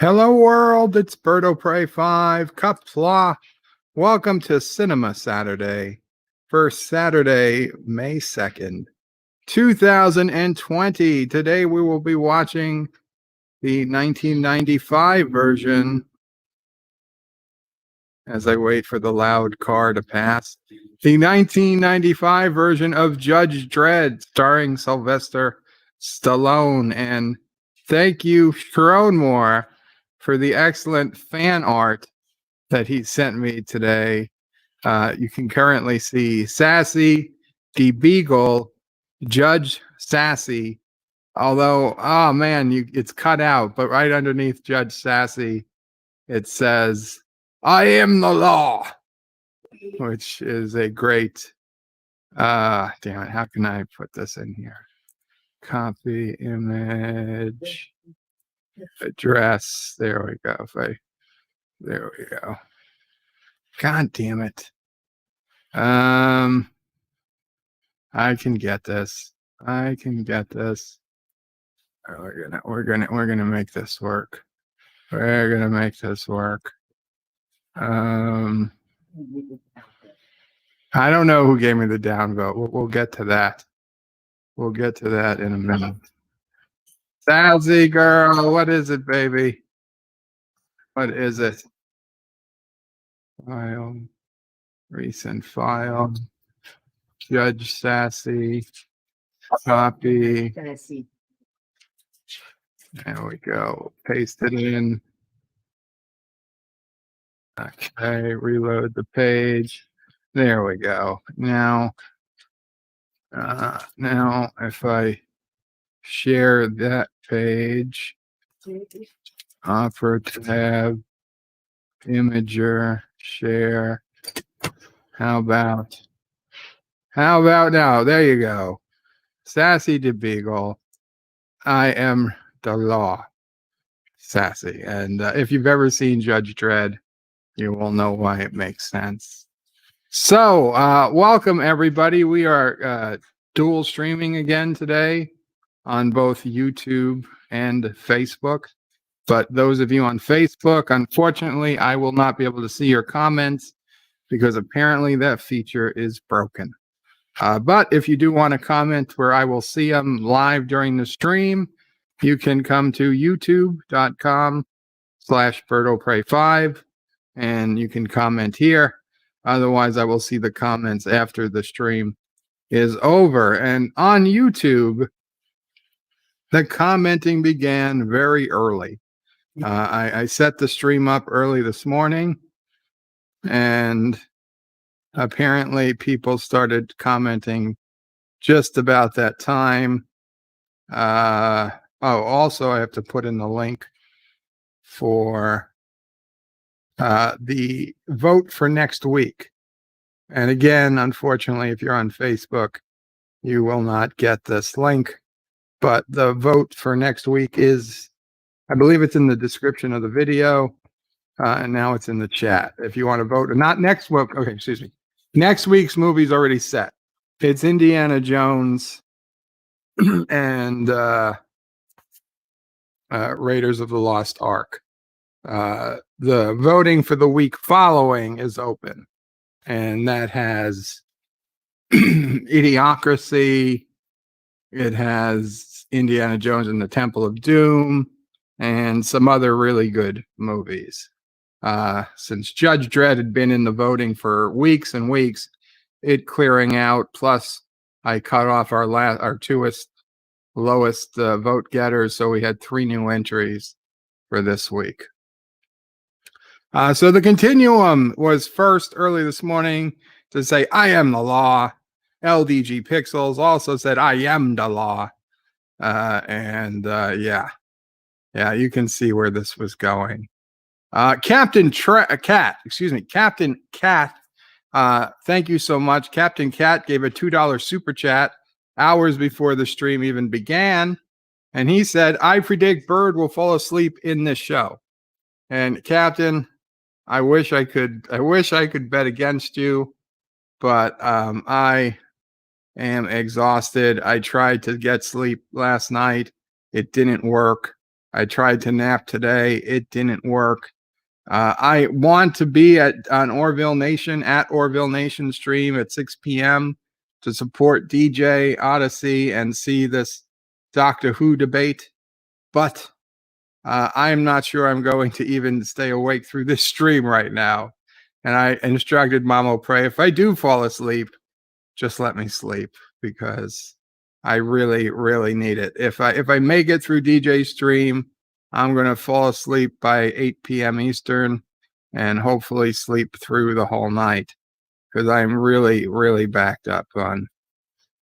Hello, world. It's Birdo Prey 5, Qapla. Welcome to Sinema Saturday, first Saturday, May 2nd, 2020. Today we will be watching the 1995 version as I wait for the loud car to pass. The 1995 version of Judge Dredd, starring Sylvester Stallone. And thank you, Sharonmore, for the excellent fan art that he sent me today. You can currently see Sassy, the Beagle, Judge Sassy. Although, oh man, it's cut out, but right underneath Judge Sassy, it says, "I am the law," which is a great, damn it, how can I put this in here? Copy image, address, there we go. There we go. God damn it. I can get this. I can get this. We're gonna make this work. We're gonna make this work. I don't know who gave me the downvote. We'll get to that. We'll get to that in a minute. Sassy girl, what is it, baby? What is it? File, recent file, Judge Sassy, copy. There we go. Paste it in. Okay, reload the page. There we go. Now if I share that page, offer tab, imager, share. How about now? There you go. Sassy the Beagle. I am the law. Sassy. And if you've ever seen Judge Dredd, you will know why it makes sense. So, welcome everybody. We are dual streaming again today on both YouTube and Facebook. But those of you on Facebook, unfortunately, I will not be able to see your comments because apparently that feature is broken. But if you do want to comment where I will see them live during the stream, you can come to youtube.com/BirdoPrey5 and you can comment here. Otherwise, I will see the comments after the stream is over. And on YouTube, the commenting began very early. I set the stream up early this morning, and apparently people started commenting just about that time. Also, I have to put in the link for the vote for next week. And again, unfortunately, if you're on Facebook, you will not get this link. But the vote for next week is, I believe it's in the description of the video, and now it's in the chat. If you want to vote, not next week, okay, excuse me. Next week's movie's already set. It's Indiana Jones and Raiders of the Lost Ark. The voting for the week following is open, and that has Idiocracy. It has Indiana Jones and the Temple of Doom and some other really good movies. Since Judge Dredd had been in the voting for weeks and weeks, it clearing out. Plus, I cut off our lowest vote getters, so we had 3 new entries for this week. So the continuum was first early this morning to say, "I am the law." LDG Pixels also said, "I am the law." Yeah, you can see where this was going. Captain Cat, thank you so much. Captain Cat gave a $2 super chat hours before the stream even began. And he said, "I predict Bird will fall asleep in this show." And Captain, I wish I could bet against you, but I am exhausted. I tried to get sleep last night. It didn't work. I tried to nap today. It didn't work. I want to be on Orville Nation, at Orville Nation stream at 6 p.m. to support DJ Odyssey and see this Doctor Who debate. But I'm not sure I'm going to even stay awake through this stream right now. And I instructed Mamo Pray, if I do fall asleep, just let me sleep, because I really, really need it. If I make it through DJ stream, I'm going to fall asleep by 8 p.m. Eastern and hopefully sleep through the whole night, because I'm really, really backed up on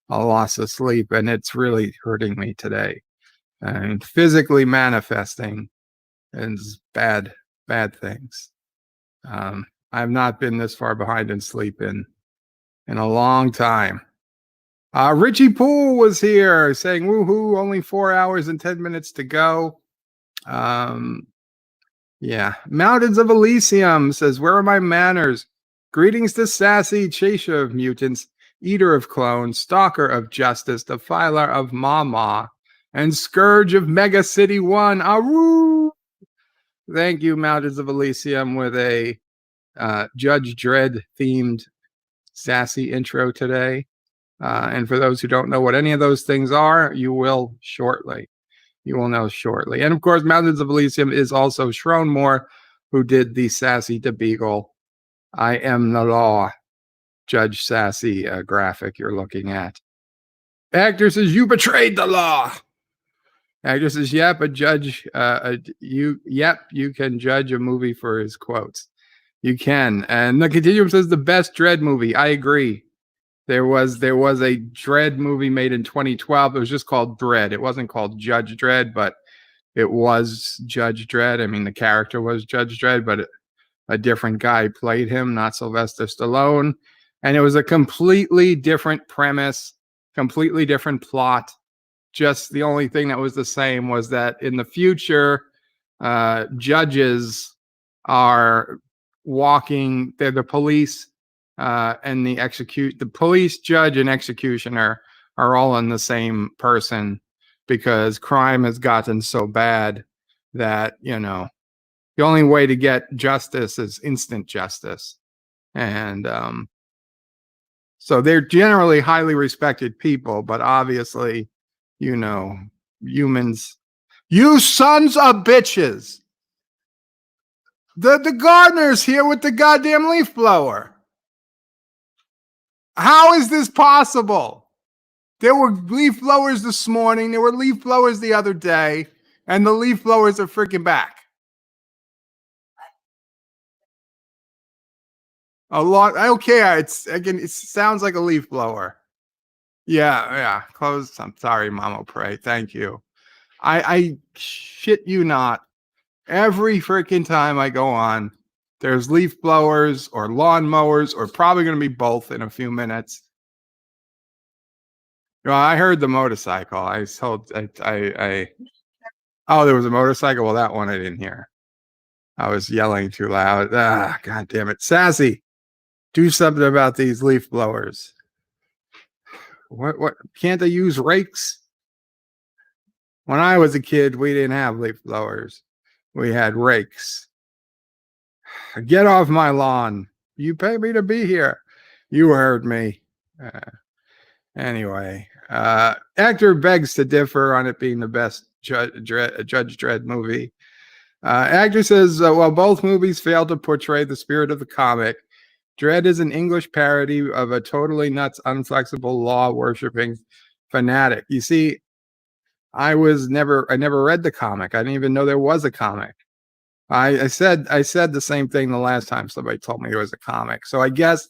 a loss of sleep, and it's really hurting me today. And physically manifesting is bad things. I've not been this far behind in sleep in a long time. Richie Poole was here saying, woohoo, only 4 hours and 10 minutes to go. Yeah. Mountains of Elysium says, where are my manners? Greetings to Sassy, chaser of mutants, eater of clones, stalker of justice, defiler of Mama, and scourge of Mega City 1. Aroo! Thank you, Mountains of Elysium, with a Judge Dredd themed sassy intro today. And for those who don't know what any of those things are, you will shortly. You will know shortly. And of course, Mountains of Elysium is also Sharon Moore, who did the Sassy to Beagle, I Am the Law, Judge Sassy graphic you're looking at. Actor says, you betrayed the law. Actor says, yep, you can judge a movie for his quotes. You can. And the Continuum says, the best Dredd movie. I agree. There was a Dredd movie made in 2012. It was just called Dredd. It wasn't called Judge Dredd, but it was Judge Dredd. I mean, the character was Judge Dredd, but a different guy played him, not Sylvester Stallone. And it was a completely different premise, completely different plot. Just the only thing that was the same was that in the future, judges are walking, they're the police, and the police, judge, and executioner are all in the same person, because crime has gotten so bad that, the only way to get justice is instant justice. And so they're generally highly respected people, but obviously, humans, you sons of bitches. The gardener's here with the goddamn leaf blower. How is this possible? There were leaf blowers this morning. There were leaf blowers the other day. And the leaf blowers are freaking back. A lot. I don't care. It sounds like a leaf blower. Yeah. Close. I'm sorry, Mama Pray. Thank you. I shit you not. Every freaking time I go on, there's leaf blowers or lawn mowers, or probably going to be both in a few minutes. I heard the motorcycle. Oh, there was a motorcycle. Well, that one I didn't hear. I was yelling too loud. God damn it. Sassy, do something about these leaf blowers. What can't they use rakes? When I was a kid, we didn't have leaf blowers. We had rakes. Get off my lawn. You pay me to be here. You heard me. Anyway, actor begs to differ on it being the best Judge Dredd movie. Actor says, while both movies fail to portray the spirit of the comic, Dredd is an English parody of a totally nuts, unflexible, law-worshipping fanatic. You see, I never read the comic. I didn't even know there was a comic. I said the same thing the last time somebody told me there was a comic. So I guess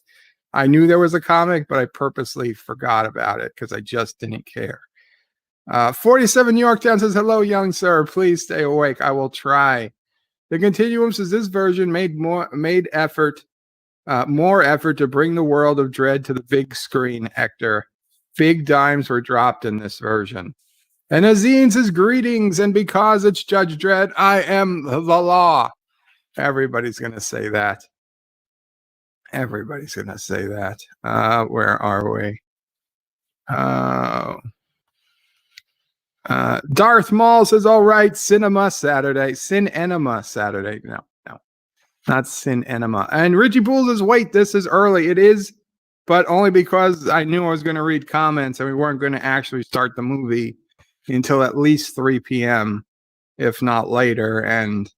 I knew there was a comic, but I purposely forgot about it because I just didn't care. 47 Yorktown says, hello, young sir. Please stay awake. I will try. The Continuum says this version made more effort to bring the world of Dredd to the big screen, Hector. Big dimes were dropped in this version. And Azine says, greetings, and because it's Judge Dredd, I am the law. Everybody's going to say that. Everybody's going to say that. Where are we? Darth Maul says, all right, Sinema Saturday. Sinema Saturday. No, not Sinema. And Richie Poole says, wait, this is early. It is, but only because I knew I was going to read comments and we weren't going to actually start the movie until at least 3 p.m., if not later. And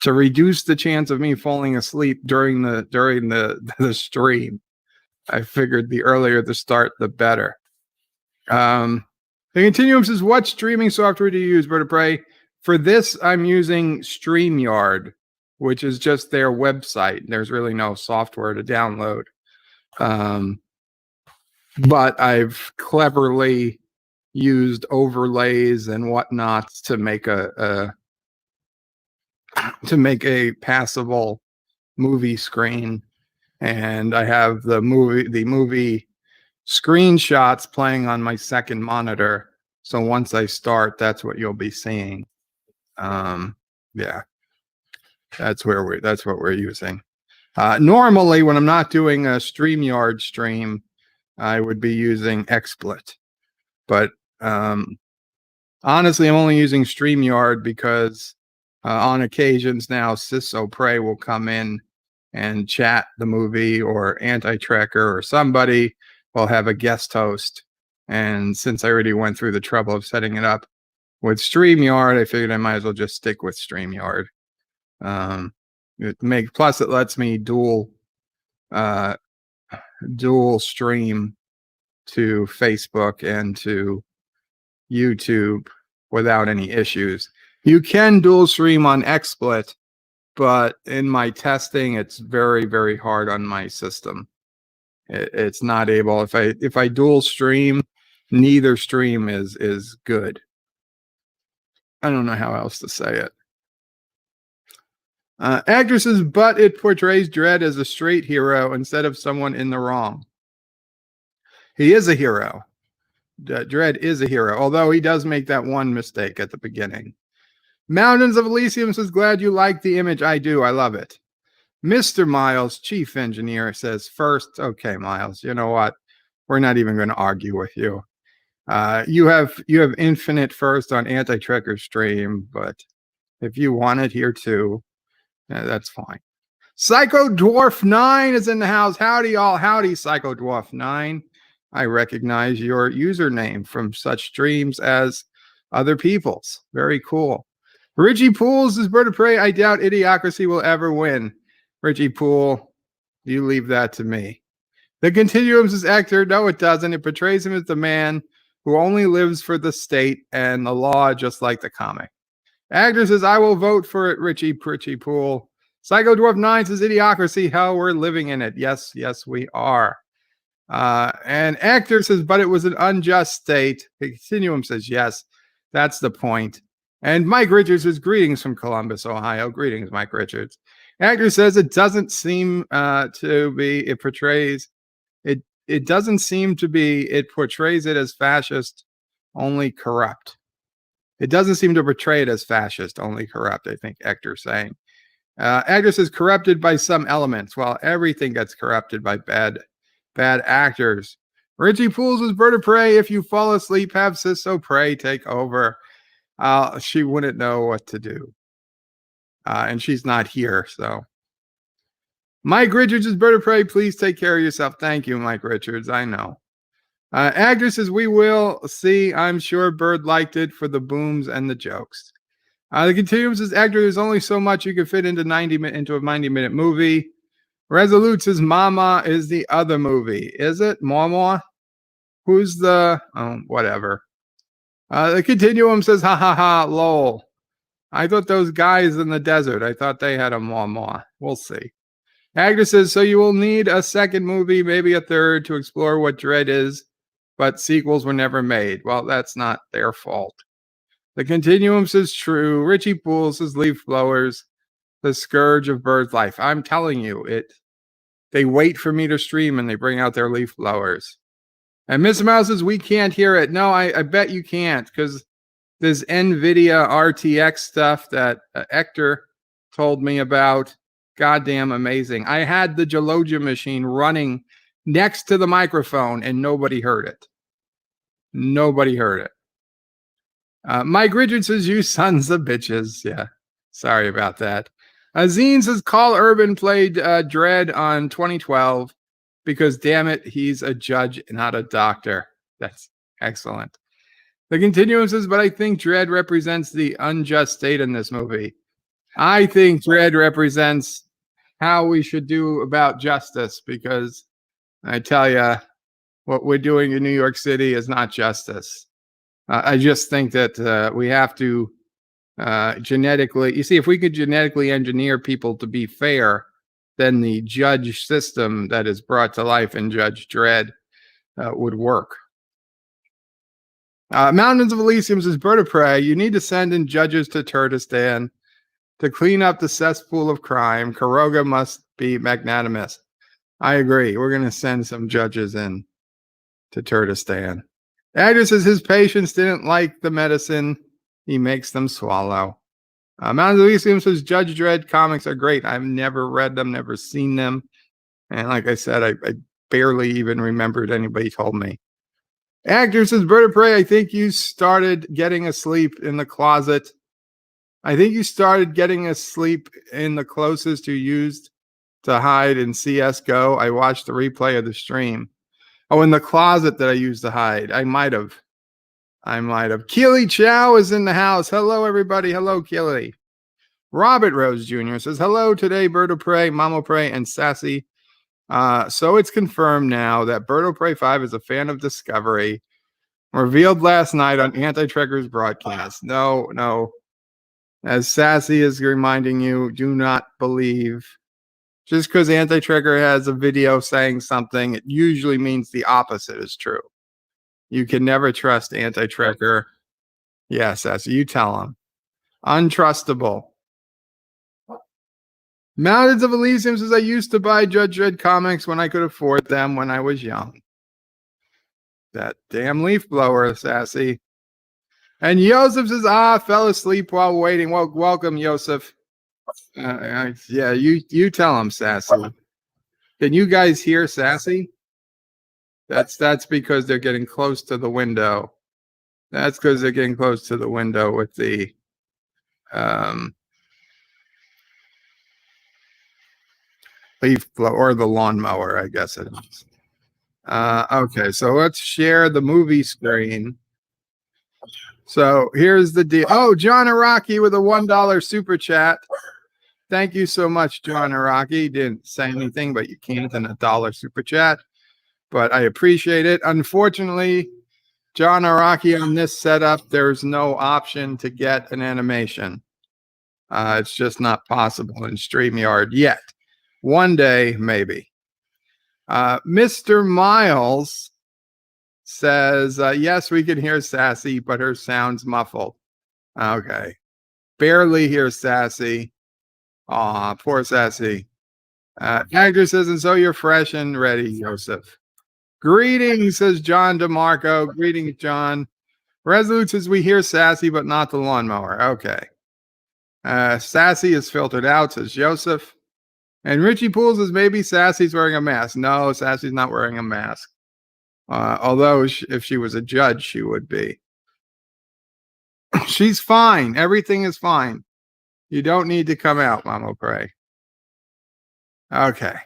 to reduce the chance of me falling asleep during the stream, I figured the earlier the start, the better. The Continuum says, what streaming software do you use, Bird of Prey? For this, I'm using StreamYard, which is just their website. There's really no software to download. But I've cleverly used overlays and whatnot to make a passable movie screen. And I have the movie screenshots playing on my second monitor. So once I start, that's what you'll be seeing. Yeah, that's what we're using. Normally, when I'm not doing a StreamYard stream, I would be using XSplit. But honestly, I'm only using StreamYard because on occasions now, Sisso Prey will come in and chat the movie, or Anti-Trekker, or somebody will have a guest host. And since I already went through the trouble of setting it up with StreamYard, I figured I might as well just stick with StreamYard. Plus it lets me dual stream to Facebook and to YouTube without any issues. You can dual stream on XSplit, but in my testing, it's very, very hard on my system. It's not able. If I dual stream, neither stream is good. I don't know how else to say it. Actresses, but it portrays Dredd as a straight hero instead of someone in the wrong. He is a hero. Dredd is a hero, although he does make that one mistake at the beginning. Mountains of Elysium says, glad you like the image. I do. I love it. Mr. Miles, chief engineer, says, first, okay, Miles, you know what? We're not even going to argue with you. You have infinite first on Anti-Trekker stream, but if you want it here too, that's fine. Psycho Dwarf 9 is in the house. Howdy, all. Howdy, Psycho Dwarf 9. I recognize your username from such streams as other people's. Very cool. Richie Pools is Bird of Prey. I doubt Idiocracy will ever win. Richie Poole, you leave that to me. The Continuum says, actor, no, it doesn't. It portrays him as the man who only lives for the state and the law, just like the comic. Actor says, I will vote for it, Richie Poole. Psycho Dwarf 9 says, Idiocracy, hell, we're living in it. Yes, we are. And actor says, but it was an unjust state. The Continuum says, yes, that's the point. And Mike Richards says, greetings from Columbus, Ohio. Greetings, Mike Richards. Actor says it doesn't seem to be, it portrays it as fascist, only corrupt. It doesn't seem to portray it as fascist, only corrupt, I think Hector's saying. Actor says corrupted by some elements. Well, everything gets corrupted by bad actors. Richie Pools is Bird of Prey. If you fall asleep, have Sisso Prey take over. She wouldn't know what to do. And she's not here, so. Mike Richards is Bird of Prey. Please take care of yourself. Thank you, Mike Richards. I know. Actor says, we will see. I'm sure Bird liked it for the booms and the jokes. The Continuum says, actor, there's only so much you can fit into a 90-minute movie. Resolute says, Mama is the other movie. Is it? Mama? Who's the... Oh, whatever. The Continuum says, ha ha ha, lol. I thought those guys in the desert, I thought they had a mama. We'll see. Actor says, so you will need a second movie, maybe a third, to explore what Dredd is, but sequels were never made. Well, that's not their fault. The Continuum says, true. Richie Poole says, leaf blowers, the scourge of Bird's life. I'm telling you, they wait for me to stream and they bring out their leaf blowers. And Miss Mouse says, we can't hear it. No, I bet you can't, because this NVIDIA RTX stuff that Hector told me about, goddamn amazing. I had the Gelogia machine running next to the microphone and nobody heard it. Nobody heard it. Mike Richards says, you sons of bitches. Yeah, sorry about that. Zine says, Carl Urban played Dredd on 2012 because, damn it, he's a judge, not a doctor. That's excellent. The Continuum says, but I think Dredd represents the unjust state in this movie. I think Dredd represents how we should do about justice, because I tell you, what we're doing in New York City is not justice. I just think that we have to genetically, you see, if we could genetically engineer people to be fair, then the judge system that is brought to life in Judge Dredd would work. Mountains of Elysium says, Bird of Prey, you need to send in judges to Kurdistan to clean up the cesspool of crime. Karoga must be magnanimous. I agree. We're going to send some judges in to Kurdistan. Agnes says his patients didn't like the medicine he makes them swallow. Mountains of Elysium says Judge Dredd comics are great. I've never read them, never seen them. And like I said, I barely even remembered anybody told me. Actor says, Bird of Prey, I think you started getting asleep in the closet. I think you started getting asleep in the closest you used to hide in CSGO. I watched the replay of the stream. Oh, in the closet that I used to hide. I might have. Keely Chow is in the house. Hello, everybody. Hello, Keely. Robert Rose Jr. says, hello today, Bird of Prey, Mama Prey, and Sassy. So it's confirmed now that Bird of Prey 5 is a fan of Discovery. Revealed last night on Anti-Trekker's broadcast. No. As Sassy is reminding you, do not believe. Just because Anti-Trekker has a video saying something, it usually means the opposite is true. You can never trust Anti-Trekker. Yeah, Sassy, you tell him. Untrustable. Mountains of Elysium says, I used to buy Judge Dredd comics when I could afford them when I was young. That damn leaf blower, Sassy. And Yosef says, fell asleep while waiting. Well, welcome, Yosef. Yeah, you tell him, Sassy. Can you guys hear Sassy? That's because they're getting close to the window. That's because they're getting close to the window with the leaf blower or the lawnmower, I guess it is. Okay, so let's share the movie screen. So here's the deal. Oh, John Araki with a $1 super chat. Thank you so much, John Araki. Didn't say anything, but you can't in $1 super chat. But I appreciate it. Unfortunately, John Araki, on this setup, there's no option to get an animation. It's just not possible in StreamYard yet. One day, maybe. Mr. Miles says, yes, we can hear Sassy, but her sound's muffled. Okay. Barely hear Sassy. Aw, poor Sassy. Actor says, and so you're fresh and ready, Joseph. Greetings, says John DeMarco. Greetings, John. Resolute says, we hear Sassy, but not the lawnmower. Okay. Sassy is filtered out, says Joseph. And Richie Poole says, maybe Sassy's wearing a mask. No, Sassy's not wearing a mask. Although if she was a judge, she would be. She's fine. Everything is fine. You don't need to come out, Mama Pray. Okay.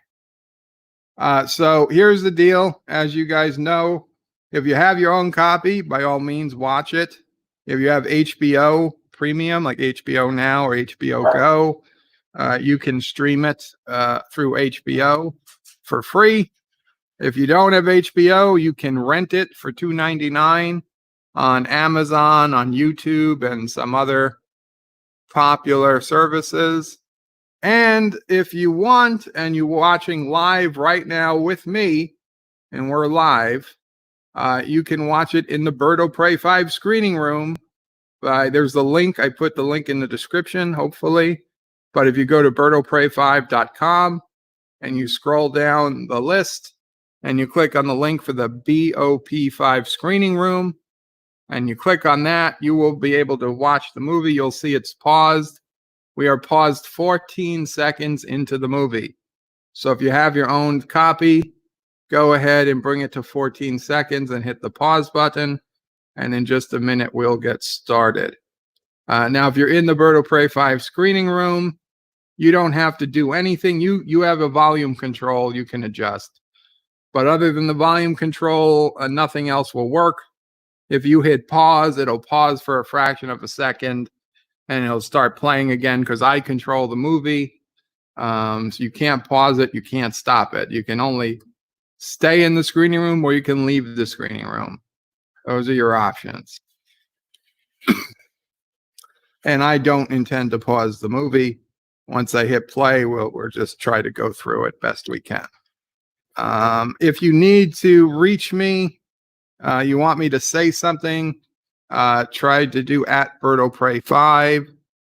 So here's the deal. As you guys know, if you have your own copy, by all means, watch it. If you have HBO Premium, like HBO Now or HBO Go, you can stream it through HBO for free. If you don't have HBO, you can rent it for $2.99 on Amazon, on YouTube, and some other popular services. And if you want, and you're watching live right now with me, and we're live, you can watch it in the Bird of Prey 5 screening room. There's the link. I put the link in the description, hopefully. But if you go to birdofprey5.com and you scroll down the list and you click on the link for the BOP5 screening room, and you click on that, you will be able to watch the movie. You'll see it's paused. We are paused 14 seconds into the movie. So if you have your own copy, go ahead and bring it to 14 seconds and hit the pause button. and in just a minute we'll get started. Now, if you're in the Bird of Prey 5 screening room, you don't have to do anything. You have a volume control you can adjust. But other than the volume control, nothing else will work. If you hit pause, it'll pause for a fraction of a second, and it'll start playing again because I control the movie. So you can't pause it. You can't stop it. You can only stay in the screening room or you can leave the screening room. Those are your options. And I don't intend to pause the movie. Once I hit play, we'll just try to go through it best we can. If you need to reach me, you want me to say something, try to do at BirdoPrey5,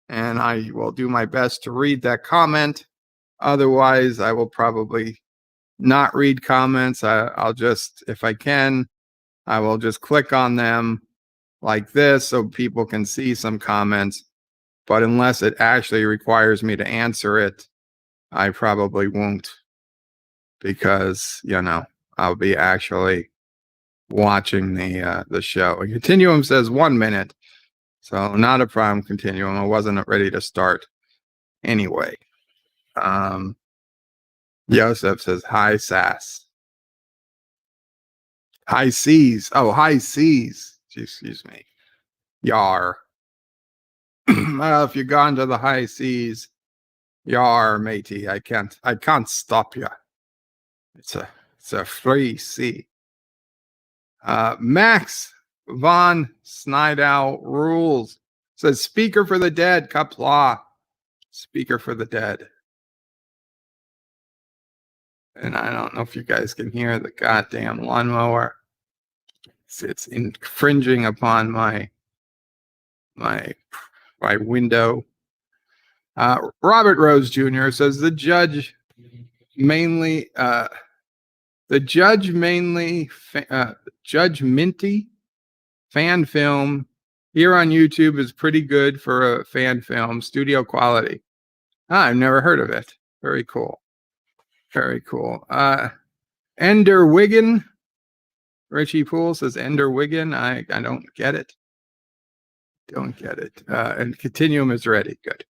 and I will do my best to read that comment. Otherwise, I will probably not read comments. I'll just, if I can, I will just click on them like this so people can see some comments. But unless it actually requires me to answer it, I probably won't, because, you know, I'll be actually watching the show. Continuum says 1 minute, so not a problem. Continuum. I wasn't ready to start anyway. Joseph says hi, Sass. High seas. Oh, high seas. Excuse me. Yar. Well, if you've gone to the high seas, yar, matey. I can't stop you. It's a free sea. Max von Snydow rules. Says speaker for the dead. Qapla. Speaker for the dead. And I don't know if you guys can hear the goddamn lawnmower. It's infringing upon my window. Robert Rose Jr. says the judge mainly Judge Minty fan film here on YouTube is pretty good for a fan film, studio quality. I've never heard of it. Very cool. Very cool. Ender Wiggin. Richie Poole says Ender Wiggin. I don't get it. Don't get it. And Continuum is ready. Good.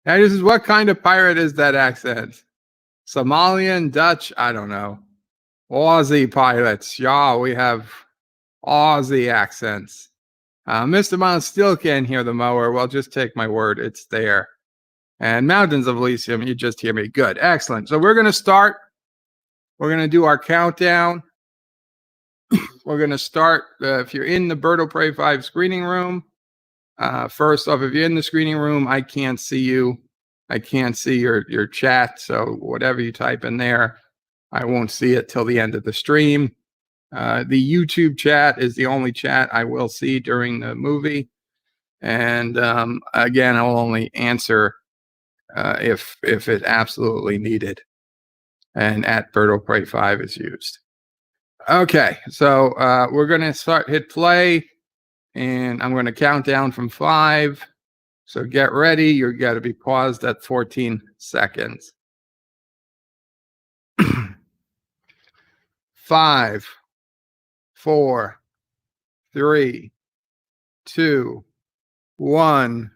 Now, this is what kind of pirate is that accent? Somalian, Dutch? I don't know. Aussie pilots. Yeah, we have Aussie accents. Mr. Miles still can't hear the mower. Well, just take my word. It's there. And Mountains of Elysium, you just hear me. Good. Excellent. So we're going to start. We're going to do our countdown. We're going to start. If you're in the Bird of Prey 5 screening room, first off, if you're in the screening room, I can't see you. I can't see your chat. So whatever you type in there, I won't see it till the end of the stream. The YouTube chat is the only chat I will see during the movie. And again, I will only answer if it absolutely needed. And at Bird of Prey 5 is used. Okay, so we're going to hit play. And I'm going to count down from 5. So get ready. You're got to be paused at 14 seconds. 5, 4, 3, 2, 1,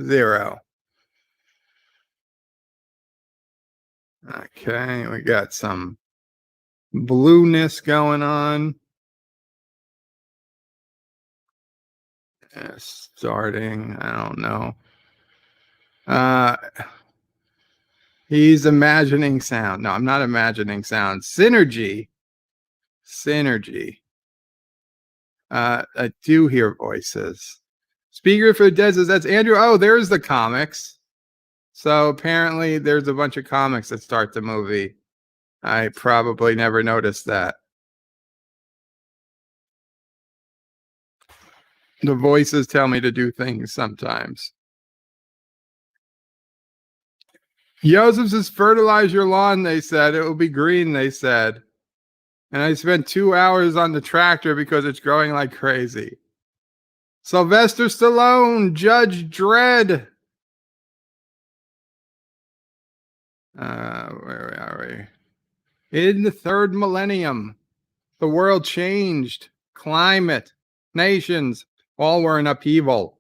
0. Okay, we got some blueness going on. Starting, I don't know. He's imagining sound. No, I'm not imagining sound. Synergy. I do hear voices. Speaker for the Dead says that's Andrew. Oh, there's the comics. So apparently there's a bunch of comics that start the movie. I probably never noticed that. The voices tell me to do things sometimes. Joseph says, fertilize your lawn, they said. It will be green, they said. And I spent 2 hours on the tractor because it's growing like crazy. Sylvester Stallone, Judge Dredd. Where are we? In the third millennium, the world changed. Climate, nations, all were in upheaval.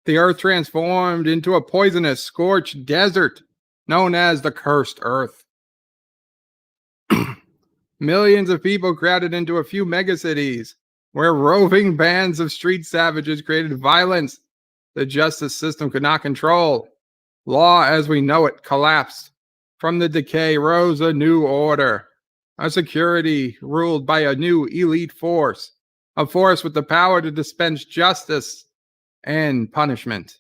The earth transformed into a poisonous, scorched desert known as the Cursed Earth. Millions of people crowded into a few megacities, where roving bands of street savages created violence the justice system could not control. Law as we know it collapsed. From the decay rose a new order, a security ruled by a new elite force, a force with the power to dispense justice and punishment.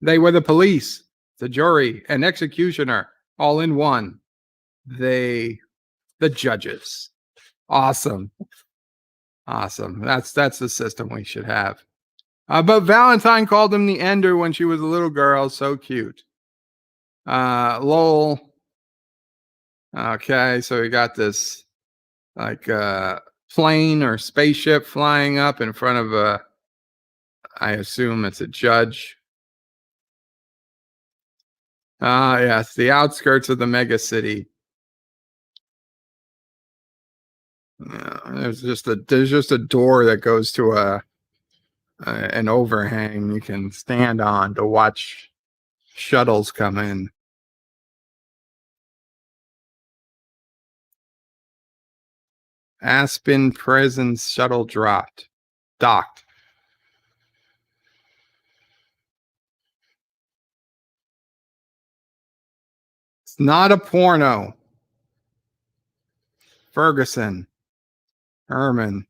They were the police, the jury, and executioner, all in one. The judges. Awesome. Awesome. That's the system we should have. But Valentine called him the Ender when she was a little girl. So cute. Lol. Okay, so we got this like plane or spaceship flying up in front of a, I assume it's a judge. Yes, the outskirts of the mega city. There's just a door that goes to an overhang you can stand on to watch shuttles come in. Aspen Prison shuttle docked. It's not a porno. Ferguson. Herman.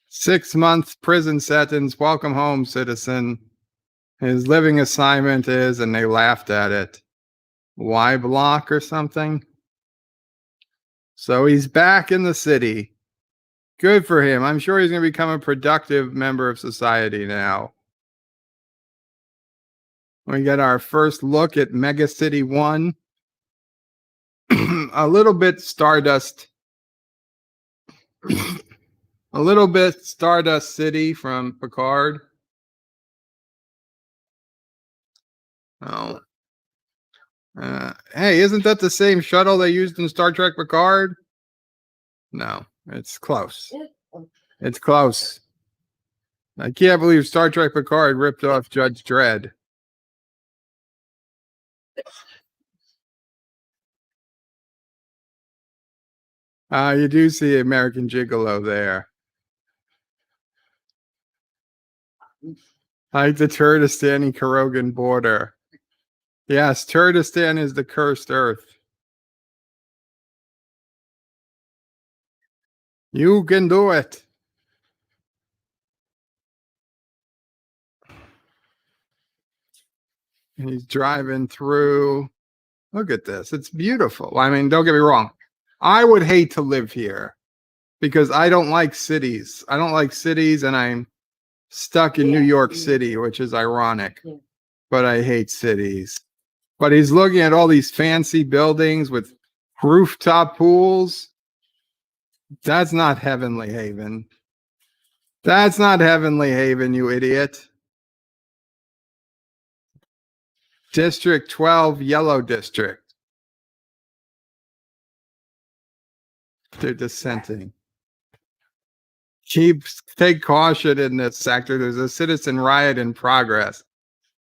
Six-month prison sentence. Welcome home, citizen. His living assignment is, and they laughed at it, Y block or something. So he's back in the city. Good for him. I'm sure he's going to become a productive member of society now. We get our first look at Mega City 1. A little bit Stardust. A little bit Stardust City from Picard. Oh. Hey, isn't that the same shuttle they used in Star Trek Picard? No, it's close. It's close. I can't believe Star Trek Picard ripped off Judge Dredd. You do see American Gigolo there. Like the Turkestan Karogan border. Yes, Turkestan is the cursed earth. You can do it. He's driving through. Look at this. It's beautiful. I mean, don't get me wrong. I would hate to live here because I don't like cities. I don't like cities, and I'm stuck in New York City, which is ironic. But I hate cities. But he's looking at all these fancy buildings with rooftop pools. That's not Heavenly Haven. That's not Heavenly Haven, you idiot. District 12, Yellow District. They're dissenting. Take caution in this sector. There's a citizen riot in progress.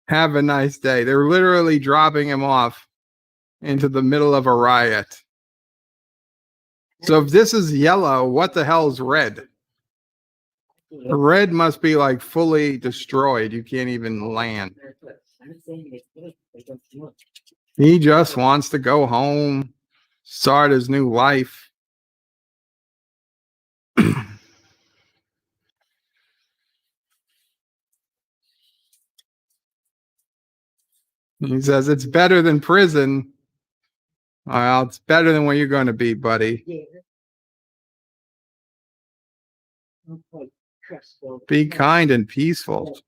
Have a nice day. They're literally dropping him off into the middle of a riot. So if this is yellow, what the hell is red? Red must be like fully destroyed. You can't even land. He just wants to go home, start his new life. He says it's better than prison. Well, it's better than where you're going to be, buddy. Be kind and peaceful.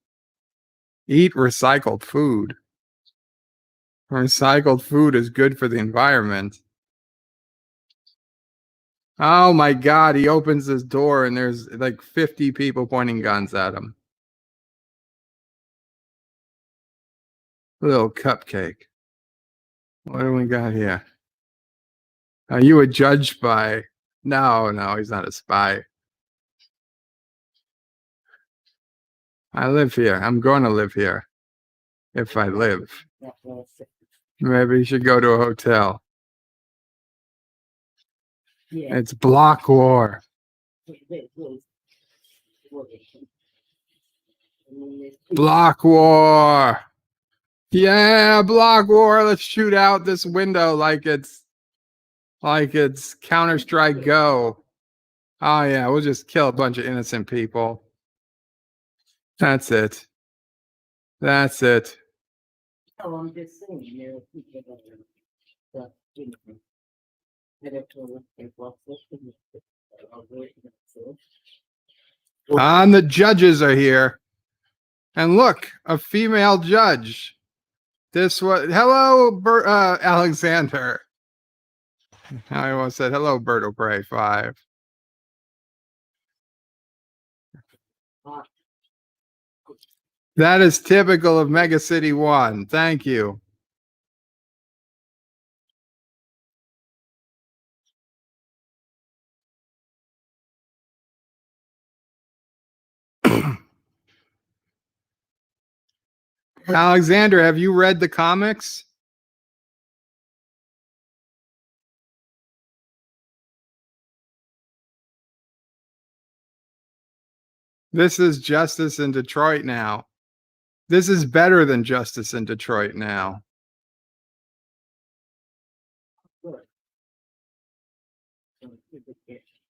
Eat recycled food. Recycled food is good for the environment. Oh my God, he opens this door and there's like 50 people pointing guns at him. Little cupcake. What do we got here? Are you a judge spy? No, he's not a spy. I live here. I'm going to live here. If I live. Maybe you should go to a hotel. It's block war. Block war. Yeah, block war. Let's shoot out this window like it's Counter-Strike Go. Oh yeah, we'll just kill a bunch of innocent people. That's it. That's it. Oh, I'm just saying, And the judges are here. And look, a female judge. This was hello, Alexander. I almost said hello, Bert O'Brien 5. That is typical of Mega City 1. Thank you. Alexander, have you read the comics? This is Justice in Detroit now. This is better than Justice in Detroit now.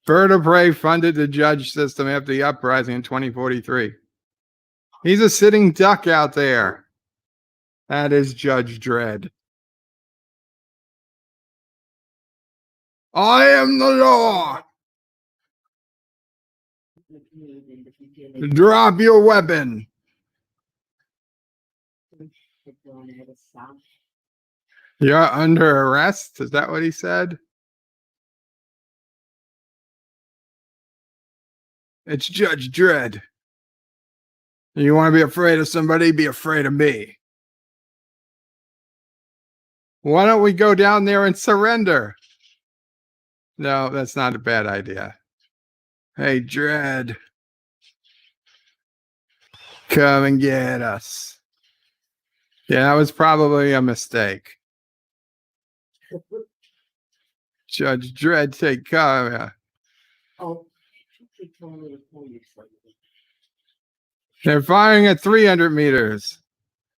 Bird of Prey funded the judge system after the uprising in 2043. He's a sitting duck out there. That is Judge Dredd. I am the law. Drop your weapon. You're under arrest? Is that what he said? It's Judge Dredd. You want to be afraid of somebody? Be afraid of me. Why don't we go down there and surrender? No, that's not a bad idea. Hey, Dredd. Come and get us. Yeah, that was probably a mistake. Judge Dredd, take cover. Oh. They're firing at 300 meters.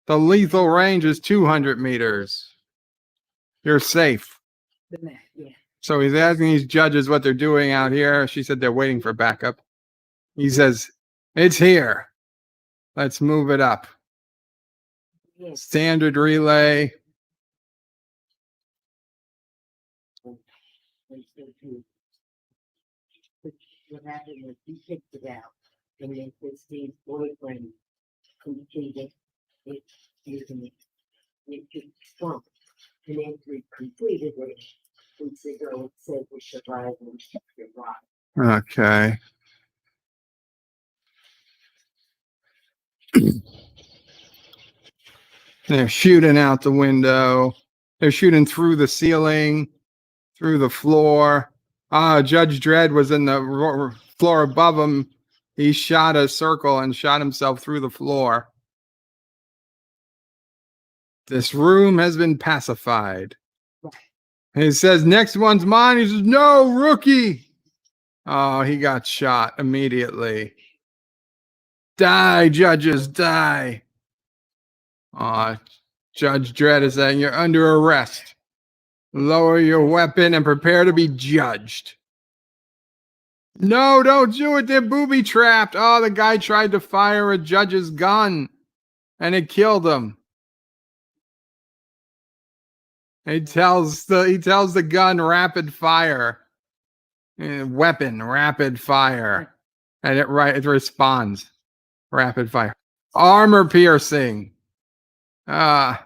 The lethal range is 200 meters. You're safe. So he's asking these judges what they're doing out here. She said they're waiting for backup. He says, it's here. Let's move it up. Standard relay. What happened was he picked it out, and then Christine's boyfriend completed it using it to Trump. And then we completed it weeks ago. It said we should ride and kept it right. Okay. They're shooting out the window. They're shooting through the ceiling, through the floor. Judge Dredd was in the floor above him. He shot a circle and shot himself through the floor. This room has been pacified. And he says, next one's mine. He says, no, rookie. Oh, he got shot immediately. Die, judges, die. Judge Dredd is saying you're under arrest. Lower your weapon and prepare to be judged. No, don't do it. They're booby trapped. Oh, the guy tried to fire a judge's gun and it killed him. He tells the gun rapid fire. Weapon, rapid fire. And it responds. Rapid fire. Armor piercing. Double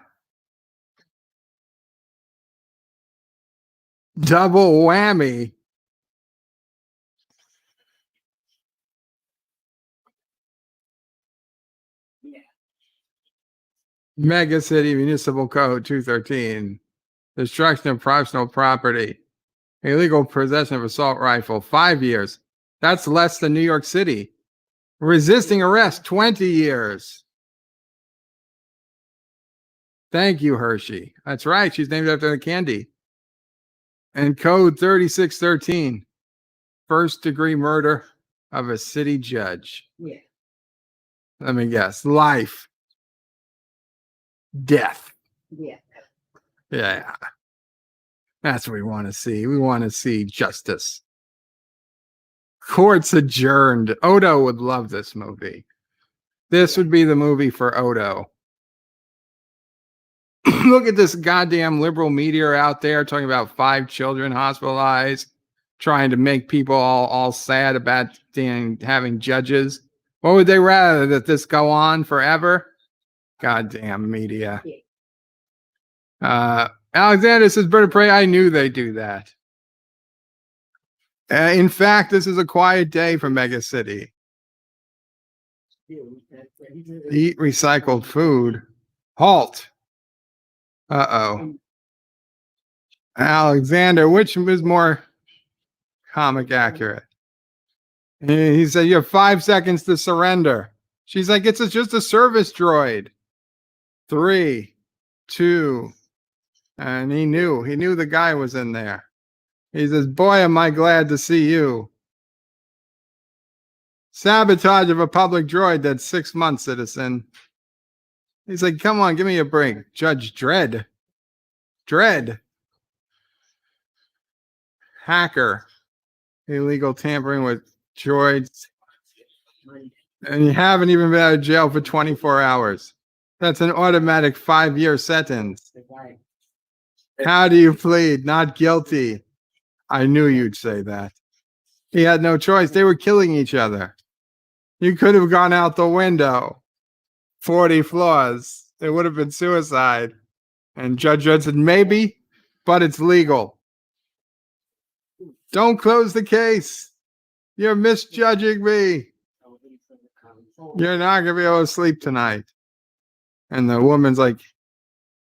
whammy. Mega City Municipal Code 213. Destruction of personal property. Illegal possession of assault rifle, 5 years. That's less than New York City. Resisting arrest, 20 years. Thank you, Hershey. That's right. She's named after the candy. And code 3613. First degree murder of a city judge. Yeah. Let me guess. Life. Death. Yeah. Yeah. That's what we want to see. We want to see justice. Court's adjourned. Odo would love this movie. This would be the movie for Odo. Look at this goddamn liberal media out there talking about 5 children hospitalized, trying to make people all sad about having judges. What would they rather, that this go on forever? Goddamn media. Alexander says, Bird of Prey, I knew they'd do that. In fact, this is a quiet day for Mega City. Eat recycled food. Halt. Uh-oh. Alexander, which is more comic accurate? He said, you have 5 seconds to surrender. She's like, it's just a service droid. 3, 2, and he knew the guy was in there. He says, boy, am I glad to see you. Sabotage of a public droid, that's 6 months, citizen. He's like, come on, give me a break. Judge Dredd. Dredd. Hacker. Illegal tampering with droids. And you haven't even been out of jail for 24 hours. That's an automatic 5-year sentence. How do you plead? Not guilty. I knew you'd say that. He had no choice. They were killing each other. You could have gone out the window. 40 floors. It would have been suicide. And Judge Dredd said, maybe, but it's legal. Don't close the case. You're misjudging me. You're not going to be able to sleep tonight. And the woman's like,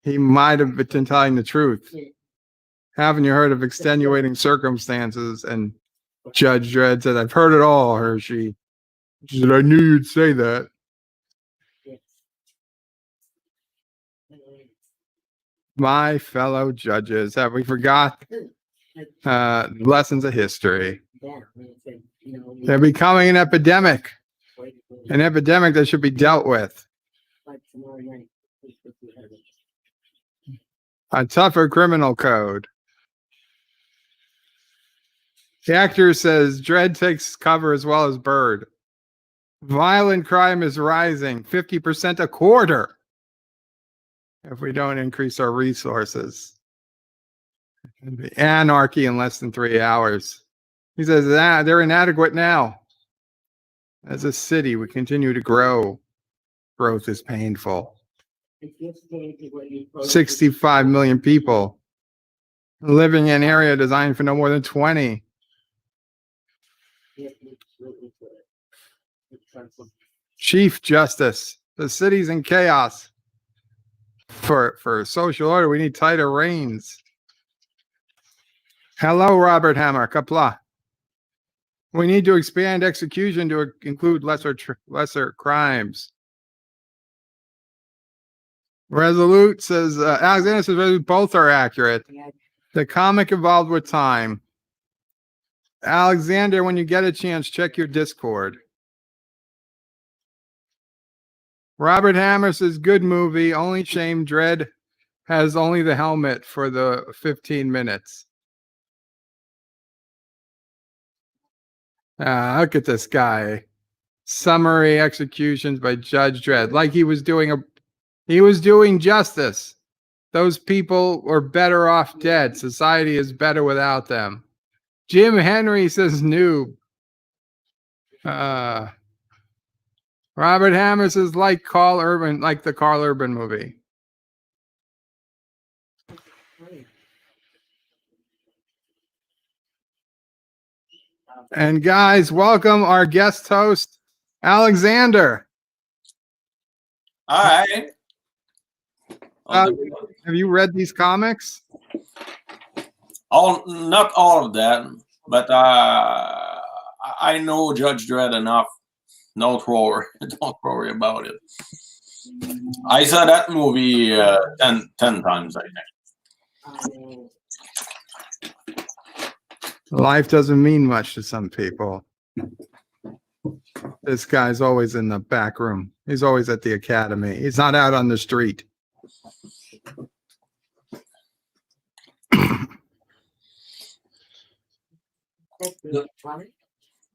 he might have been telling the truth. Haven't you heard of extenuating circumstances? And Judge Dredd said, I've heard it all, Hershey. She said, I knew you'd say that. My fellow judges, have we forgot lessons of history? They're becoming an epidemic that should be dealt with. A tougher criminal code. The actor says Dredd takes cover as well as Bird. Violent crime is rising 50% a quarter if we don't increase our resources. It'll be anarchy in less than 3 hours. He says they're inadequate now. As a city, we continue to grow. Growth is painful. 65 million people living in an area designed for no more than 20. Chief Justice, the city's in chaos. For social order, we need tighter reins. Hello, Robert Hammer, Qapla. We need to expand execution to include lesser crimes. Resolute says, Alexander says Resolute, both are accurate. The comic evolved with time. Alexander, when you get a chance, check your Discord. Robert Hammer says, good movie. Only shame Dredd has only the helmet for the 15 minutes. Look at this guy. Summary executions by Judge Dredd. Like he was doing justice. Those people were better off dead. Society is better without them. Jim Henry says noob. Robert Hammer says like the Carl Urban movie. And guys, welcome our guest host, Alexander. All right. Have you read these comics? Not all of that, but I know Judge Dredd enough. Don't worry about it. I saw that movie 10 times, I think. Life doesn't mean much to some people. This guy's always in the back room. He's always at the academy. He's not out on the street.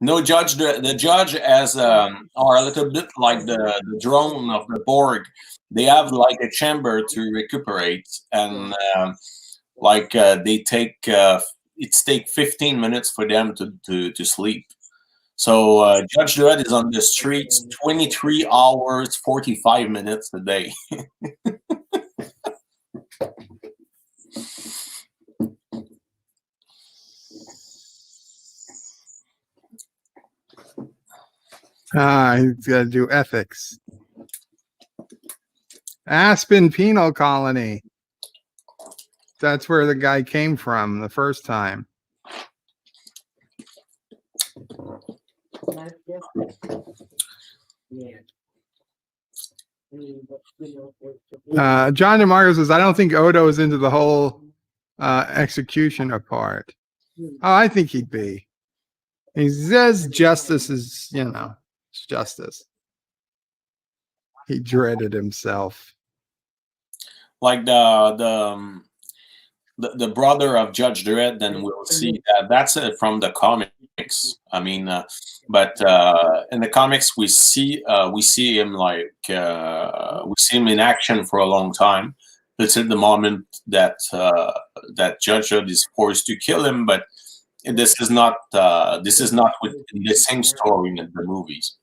No, Judge. The judge are a little bit like the drone of the Borg. They have like a chamber to recuperate, and they take it's take 15 minutes for them to sleep. So Judge Dredd is on the streets 23 hours 45 minutes a day. He's got to do ethics. Aspen Penal Colony. That's where the guy came from the first time. John DeMarco says, I don't think Odo is into the whole execution part. Oh, I think he'd be. He says justice is, it's justice. He dreaded himself. Like the brother of Judge Dredd, then we'll see that's from the comics. I mean, but in the comics we see him we see him in action for a long time. It's at the moment that that Judge Dredd is forced to kill him, but this is not with the same story in the movies.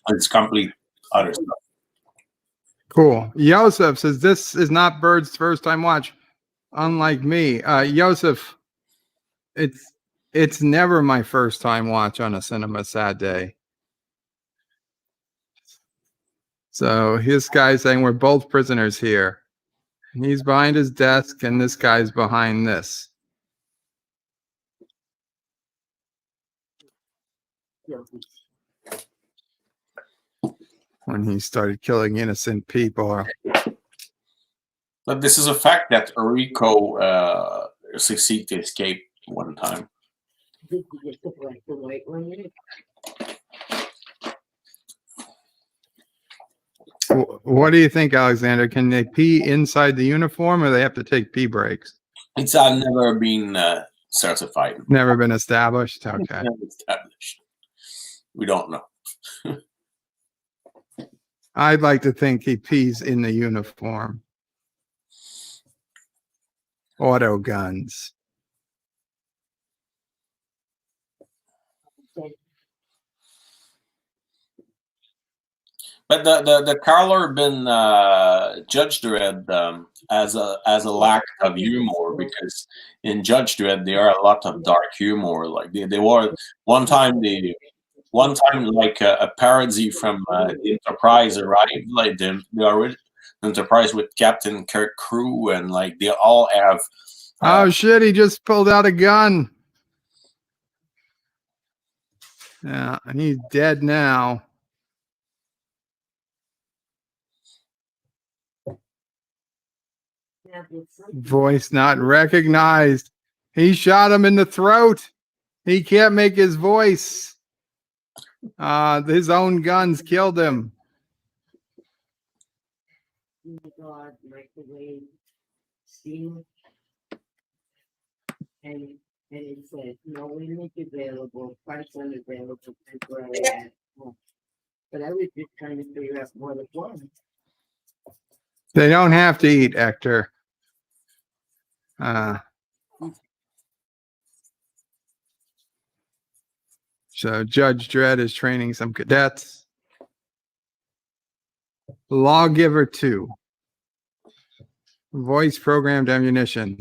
It's complete other stuff. Cool. Yosef says this is not Bird's first time watch. Unlike me, Yosef, it's never my first time watch on a Sinema Saturday. So this guy's saying we're both prisoners here. He's behind his desk, and this guy's behind this. When he started killing innocent people. But this is a fact that Rico succeeded to escape one time. What do you think, Alexander? Can they pee inside the uniform, or they have to take pee breaks? It's never been certified. Never been established? Okay. Never established. We don't know. I'd like to think he pees in the uniform. Auto guns. But the Carler been Judge Dredd as a lack of humor, because in Judge Dredd there are a lot of dark humor. Like they were one time like a parody from the Enterprise arrived, like the original Enterprise with Captain Kirk crew, and like they all have. Oh shit! He just pulled out a gun. Yeah, and he's dead now. Voice not recognized. He shot him in the throat. He can't make his voice. His own guns killed him. God, microwave, steam, and it says no image available, price unavailable, temporary at home. But I was just trying to figure out what it was. They don't have to eat, Hector. So Judge Dredd is training some cadets. Lawgiver 2. Voice programmed ammunition.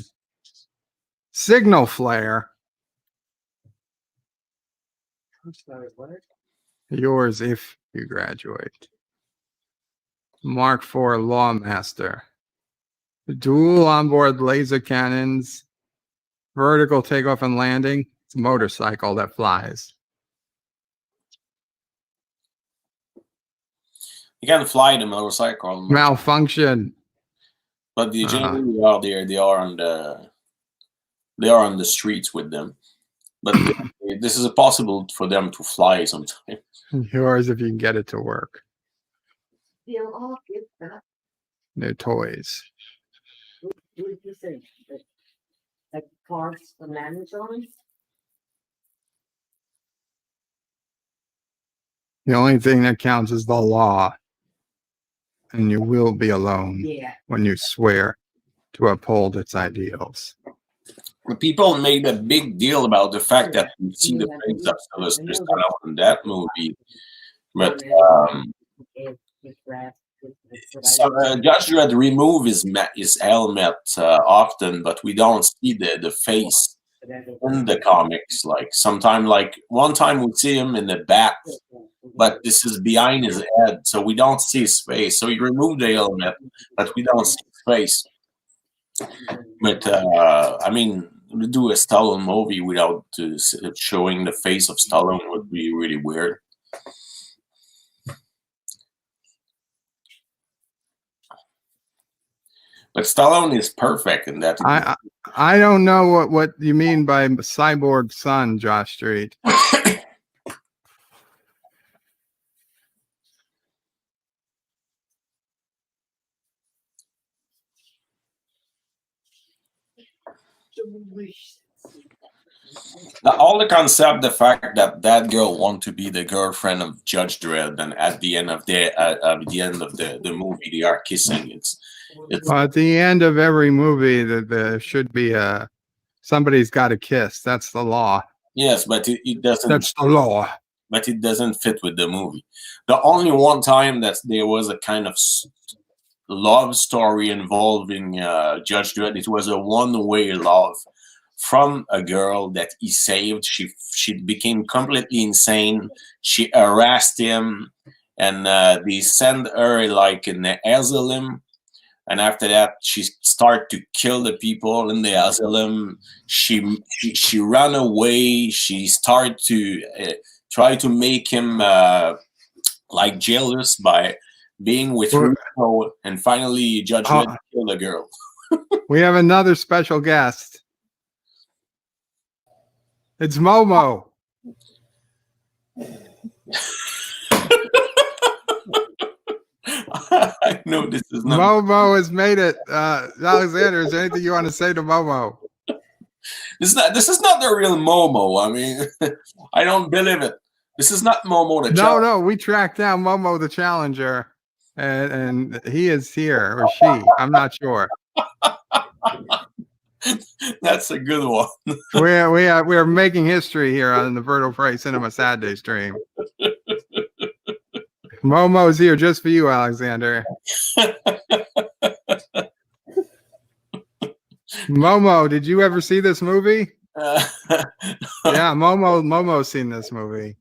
Signal flare. I'm sorry, what? Yours if you graduate. Mark IV Lawmaster. dual onboard laser cannons, vertical takeoff and landing. It's a motorcycle that flies. You can fly the motorcycle, Malfunction. but the generally are there. They are on the streets with them. But this is possible for them to fly sometimes. Yours if you can get it to work. They'll all get that. They're toys. What did you say? Like parts from Amazon? The only thing that counts is the law. And you will be alone Yeah. when you swear to uphold its ideals. The people made a big deal about the fact that we see the face of Sylvester Stallone in that movie. But Judge Dredd remove his helmet often, but we don't see the face in the comics. Like sometime, like one time we see him in the back, but this is behind his head, so we don't see his face. So he removed the helmet, but we don't see his face. But I mean, to do a Stallone movie without showing the face of Stallone would be really weird. But Stallone is perfect in that. I don't know what you mean by cyborg son, Josh Street. All the concept, the fact that that girl want to be the girlfriend of Judge Dredd, and at the end of the movie they are kissing. It's at the end of every movie there should be somebody's got to kiss. That's the law. Yes, but it doesn't. That's the law. But it doesn't fit with the movie. The only one time that there was a kind of love story involving Judge Dredd, it was a one-way love from a girl that he saved. She became completely insane. She harassed him, and they sent her like in the asylum. And after that, she started to kill the people in the asylum. She ran away. She started to try to make him like jealous by being with Rico, and finally Judge Dredd killed the girl. We have another special guest. It's Momo. I know this is not. Momo has made it. Alexander, is there anything you want to say to Momo? This is not the real Momo. I mean, I don't believe it. This is not Momo the challenger. No, we tracked down Momo the challenger, and he is here, or she. I'm not sure. That's a good one. We're making history here on the Vertical Price Sinema Saturday stream. Momo's here just for you, Alexander. Momo, did you ever see this movie? Yeah, Momo's seen this movie.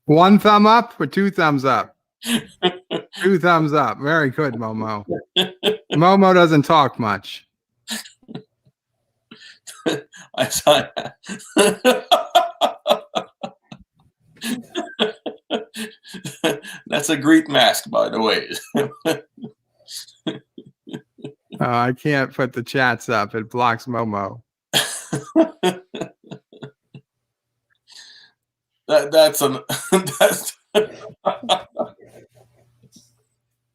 One thumb up or two thumbs up? 2 thumbs up. Very good, Momo. Momo doesn't talk much. I saw That's a great mask, by the way. I can't put the chats up. It blocks Momo. That's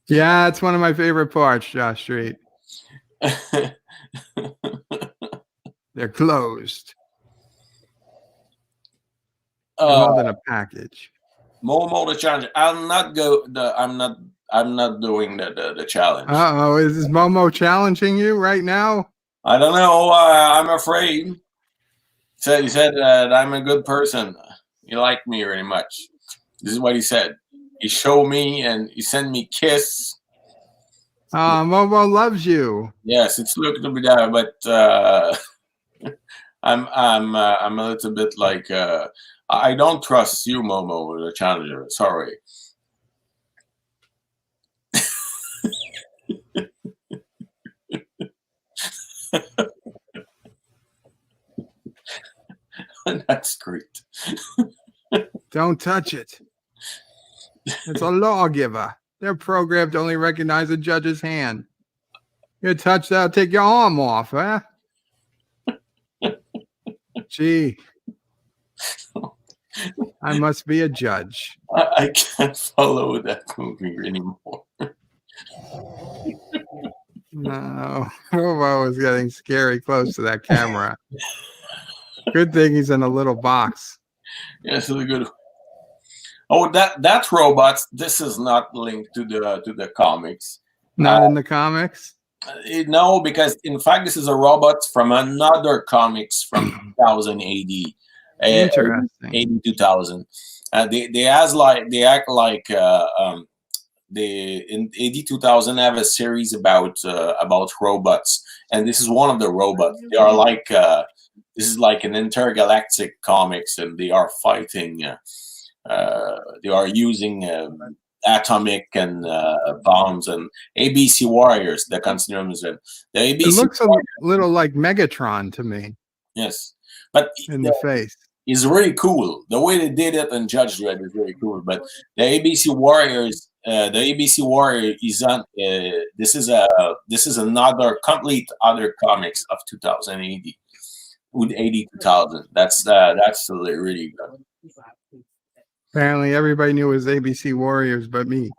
Yeah, it's one of my favorite parts, Josh Street. They're closed. Held in a package. Momo the challenge. I'm not doing the challenge. Uh-oh, is this Momo challenging you right now? I don't know. I'm afraid. He said that I'm a good person. He liked me very much. This is what he said. He showed me and he sent me kiss. Momo loves you. Yes, it's looking to be that, but I'm a little bit like I don't trust you, Momo, the challenger. Sorry. That's great. Don't touch it. It's a lawgiver. They're programmed to only recognize a judge's hand. You touch that, take your arm off, huh? Gee, I must be a judge. I can't follow that movie anymore. No, Robo is getting scary close to that camera. Good thing he's in a little box. Yes, it's a good. Oh, that robots. This is not linked to the comics. Not in the comics? No, because in fact, this is a robot from another comics from 2000 AD. Interesting. 80 2000. They act like they in AD 2000 have a series about robots, and this is one of the robots. They are like this is like an intergalactic comics, and they are fighting. They are using atomic and bombs and ABC warriors. They consider them as the ABC. It looks a little like Megatron to me. Yes, but in the face. Is really cool. The way they did it in Judge Dredd is really cool. But the ABC Warriors, is on. This is another complete other comics of 2080 with 2000. That's really good. Apparently, everybody knew it was ABC Warriors, but me.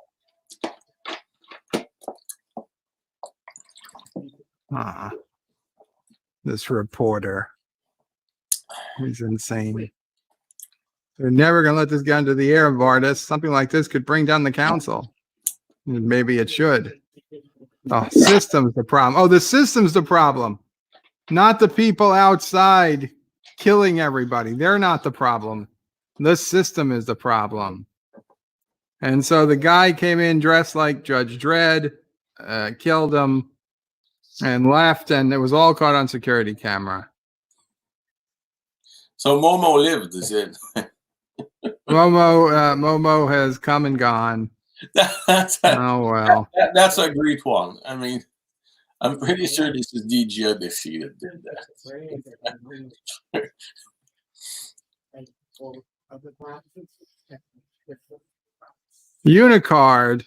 This reporter. He's insane. They're never going to let this get into the air, Vardis. Something like this could bring down the council. Maybe it should. Oh, system's the problem. Oh, the system's the problem. Not the people outside killing everybody. They're not the problem. The system is the problem. And so the guy came in dressed like Judge Dredd, killed him, and left, and it was all caught on security camera. So Momo lived, is it? Momo has come and gone. That's that's a great one. I mean, I'm pretty sure this is DJ Odyssey that did that. Unicard.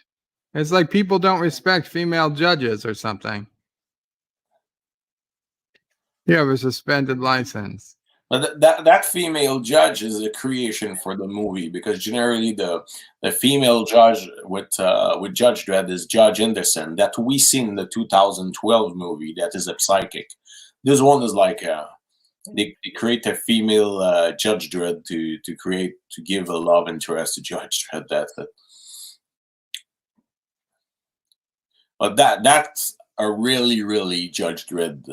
It's like people don't respect female judges or something. You have a suspended license. But that female judge is a creation for the movie, because generally the female judge with Judge Dredd is Judge Anderson, that we see in the 2012 movie that is a psychic. This one is like they create a female Judge Dredd to give a love interest to Judge Dredd. That's it. But that's a really Judge Dredd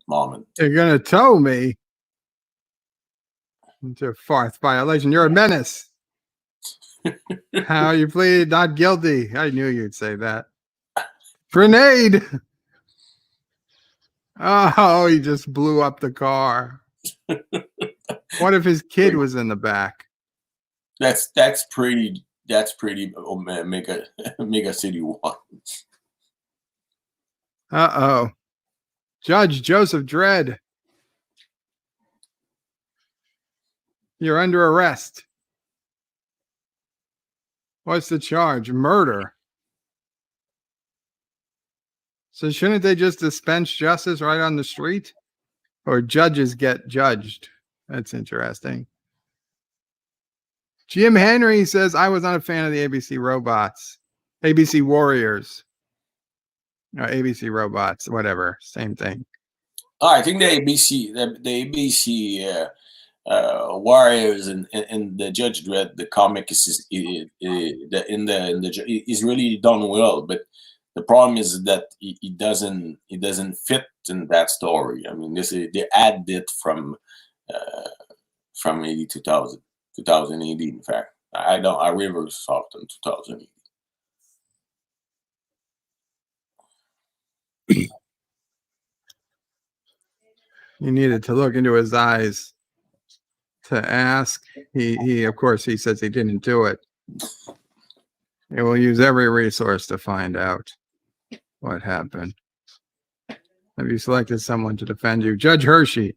moment. You're gonna tow me into a fourth violation. You're a menace. How you plead not guilty? I knew you'd say that. Grenade! Oh, he just blew up the car. What if his kid was in the back? That's pretty mega city one. Uh-oh. Judge Joseph Dredd. You're under arrest. What's the charge? Murder. So shouldn't they just dispense justice right on the street? Or judges get judged? That's interesting. Jim Henry says, I was not a fan of the ABC robots. ABC Warriors. Or ABC robots, whatever. Same thing. I think the ABC Warriors and the Judge Dredd, the comic is really done well, but the problem is that it doesn't fit in that story. I mean, they added it from 2000 AD. In fact, I really saw it in 2000 AD. You needed to look into his eyes to ask. He of course he says he didn't do it. He will use every resource to find out what happened. Have you selected someone to defend you? Judge Hershey.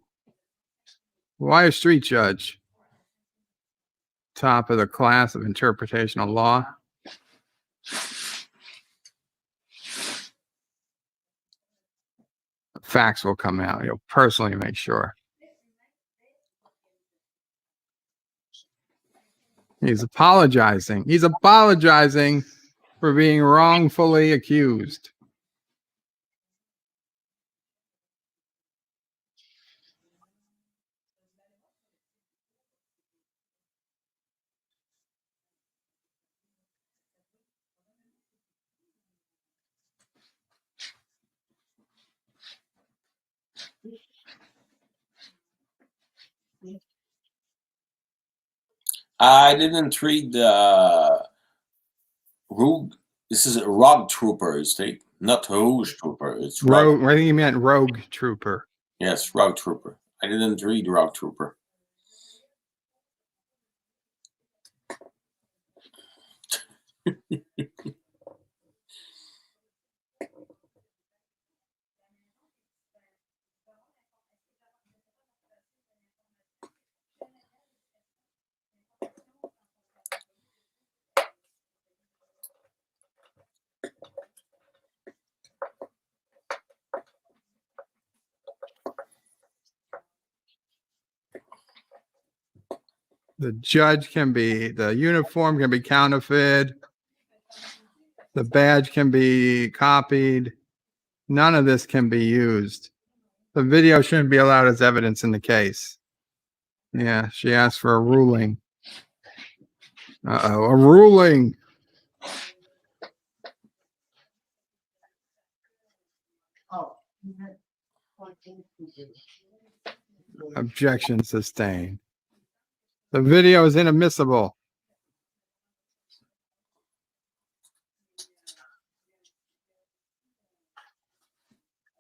Why a street judge? Top of the class of interpretational law. Facts will come out. You'll personally make sure. He's apologizing. He's apologizing for being wrongfully accused. I didn't read the Rogue. This is a Rogue Trooper, not Rouge Trooper. It's Rogue. I think you meant Rogue Trooper. Yes, Rogue Trooper. I didn't read Rogue Trooper. The judge can be, the uniform can be counterfeited. The badge can be copied. None of this can be used. The video shouldn't be allowed as evidence in the case. Yeah, she asked for a ruling. Uh-oh, a ruling. Objection sustained. The video is inadmissible.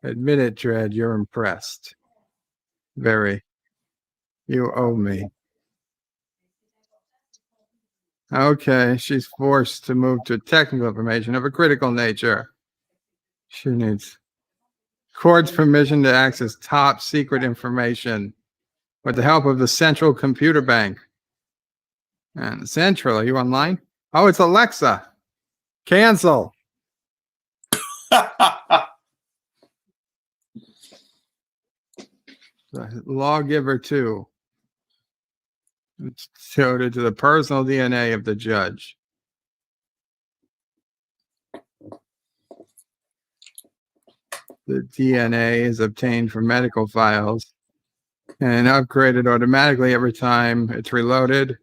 Admit it, Dredd, you're impressed. Very. You owe me. Okay, she's forced to move to technical information of a critical nature. She needs court's permission to access top secret information with the help of the Central Computer Bank. And Central, are you online? Oh, it's Alexa. Cancel. The lawgiver too. It's coded to the personal DNA of the judge. The DNA is obtained from medical files and upgraded automatically every time it's reloaded.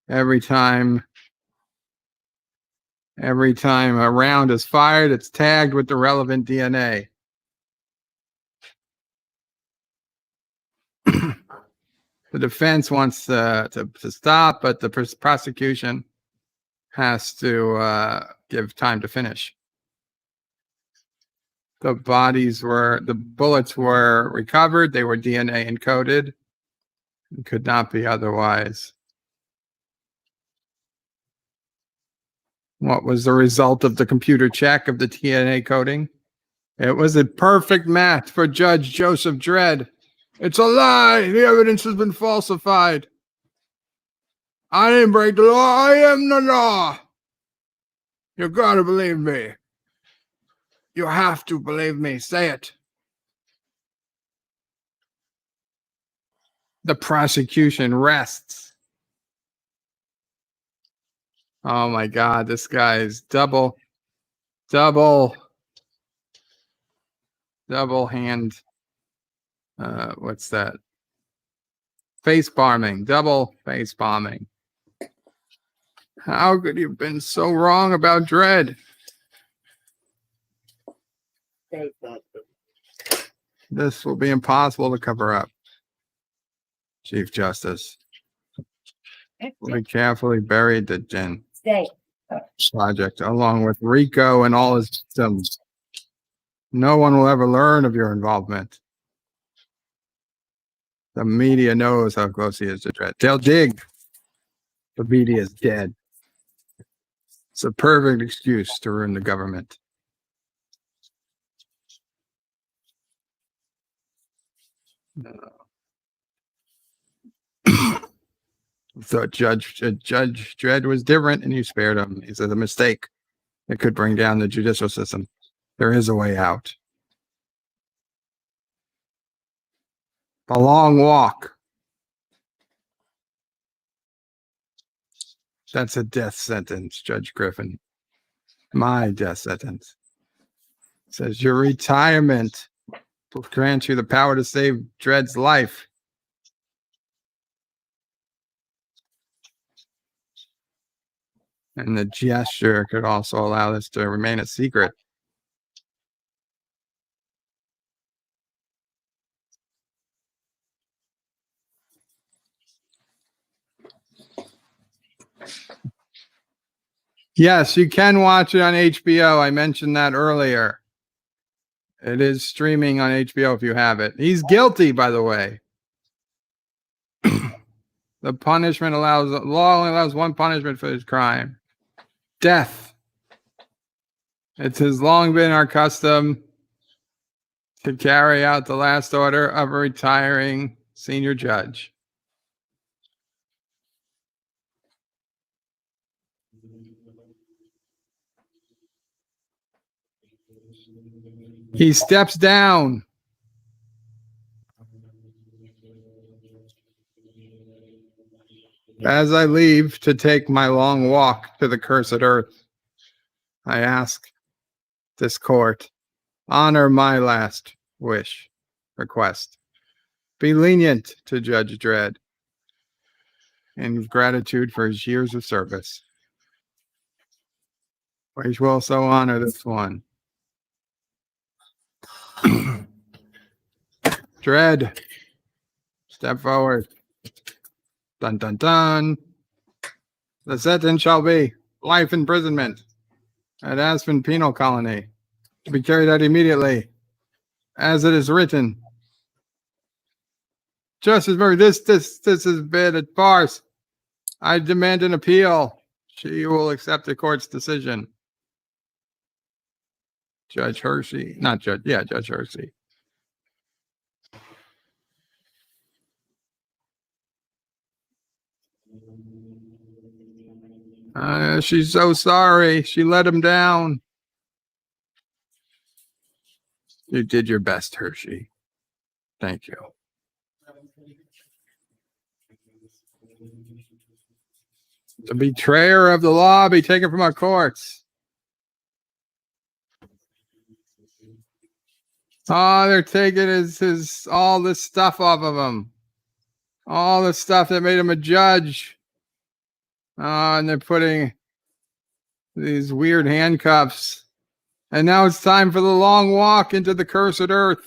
Every time a round is fired, it's tagged with the relevant DNA. The defense wants to stop, but the prosecution has to give time to finish. The bullets were recovered. They were DNA encoded. It could not be otherwise. What was the result of the computer check of the DNA coding? It was a perfect match for Judge Joseph Dredd. It's a lie. The evidence has been falsified. I didn't break the law. I am the law. You gotta believe me. You have to believe me. Say it. The prosecution rests. Oh my God, this guy is double hand. What's that? Face bombing, double face bombing. How could you have been so wrong about Dredd? This will be impossible to cover up. Chief Justice. We carefully buried the Gen project along with Rico and all his victims. No one will ever learn of your involvement. The media knows how close he is to Dredd. They'll dig. The media is dead. It's a perfect excuse to ruin the government. Thought Judge Dredd was different, and you spared him. He said a mistake. It could bring down the judicial system. There is a way out. A long walk. That's a death sentence, Judge Griffin. My death sentence. Says your retirement will grant you the power to save Dredd's life. And the gesture could also allow this to remain a secret. Yes, you can watch it on HBO. I mentioned that earlier. It is streaming on HBO if you have it. He's guilty, by the way. The punishment law only allows one punishment for his crime. Death. It has long been our custom to carry out the last order of a retiring senior judge. He steps down. As I leave to take my long walk to the cursed earth, I ask this court, honor my last request. Be lenient to Judge Dredd in gratitude for his years of service. We will so honor this one. Dredd, step forward. Dun, dun, dun. The sentence shall be life imprisonment at Aspen Penal Colony to be carried out immediately, as it is written. Justice Murray, this has been a farce. I demand an appeal. She will accept the court's decision. Judge Hershey, not Judge, yeah, Judge Hershey. She's so sorry. She let him down. You did your best, Hershey. Thank you. The betrayer of the law be taken from our courts. Oh, they're taking his all this stuff off of him. All the stuff that made him a judge. And they're putting these weird handcuffs. And now it's time for the long walk into the cursed earth.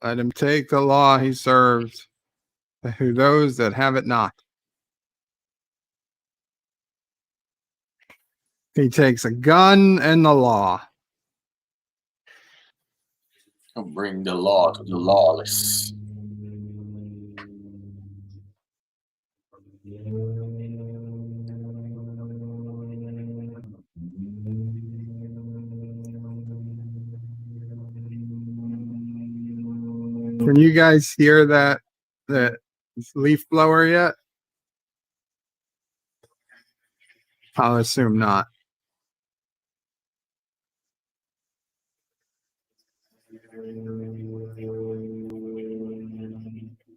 Let him take the law he serves to those that have it not. He takes a gun and the law. He'll bring the law to the lawless. Can you guys hear that leaf blower yet? I'll assume not.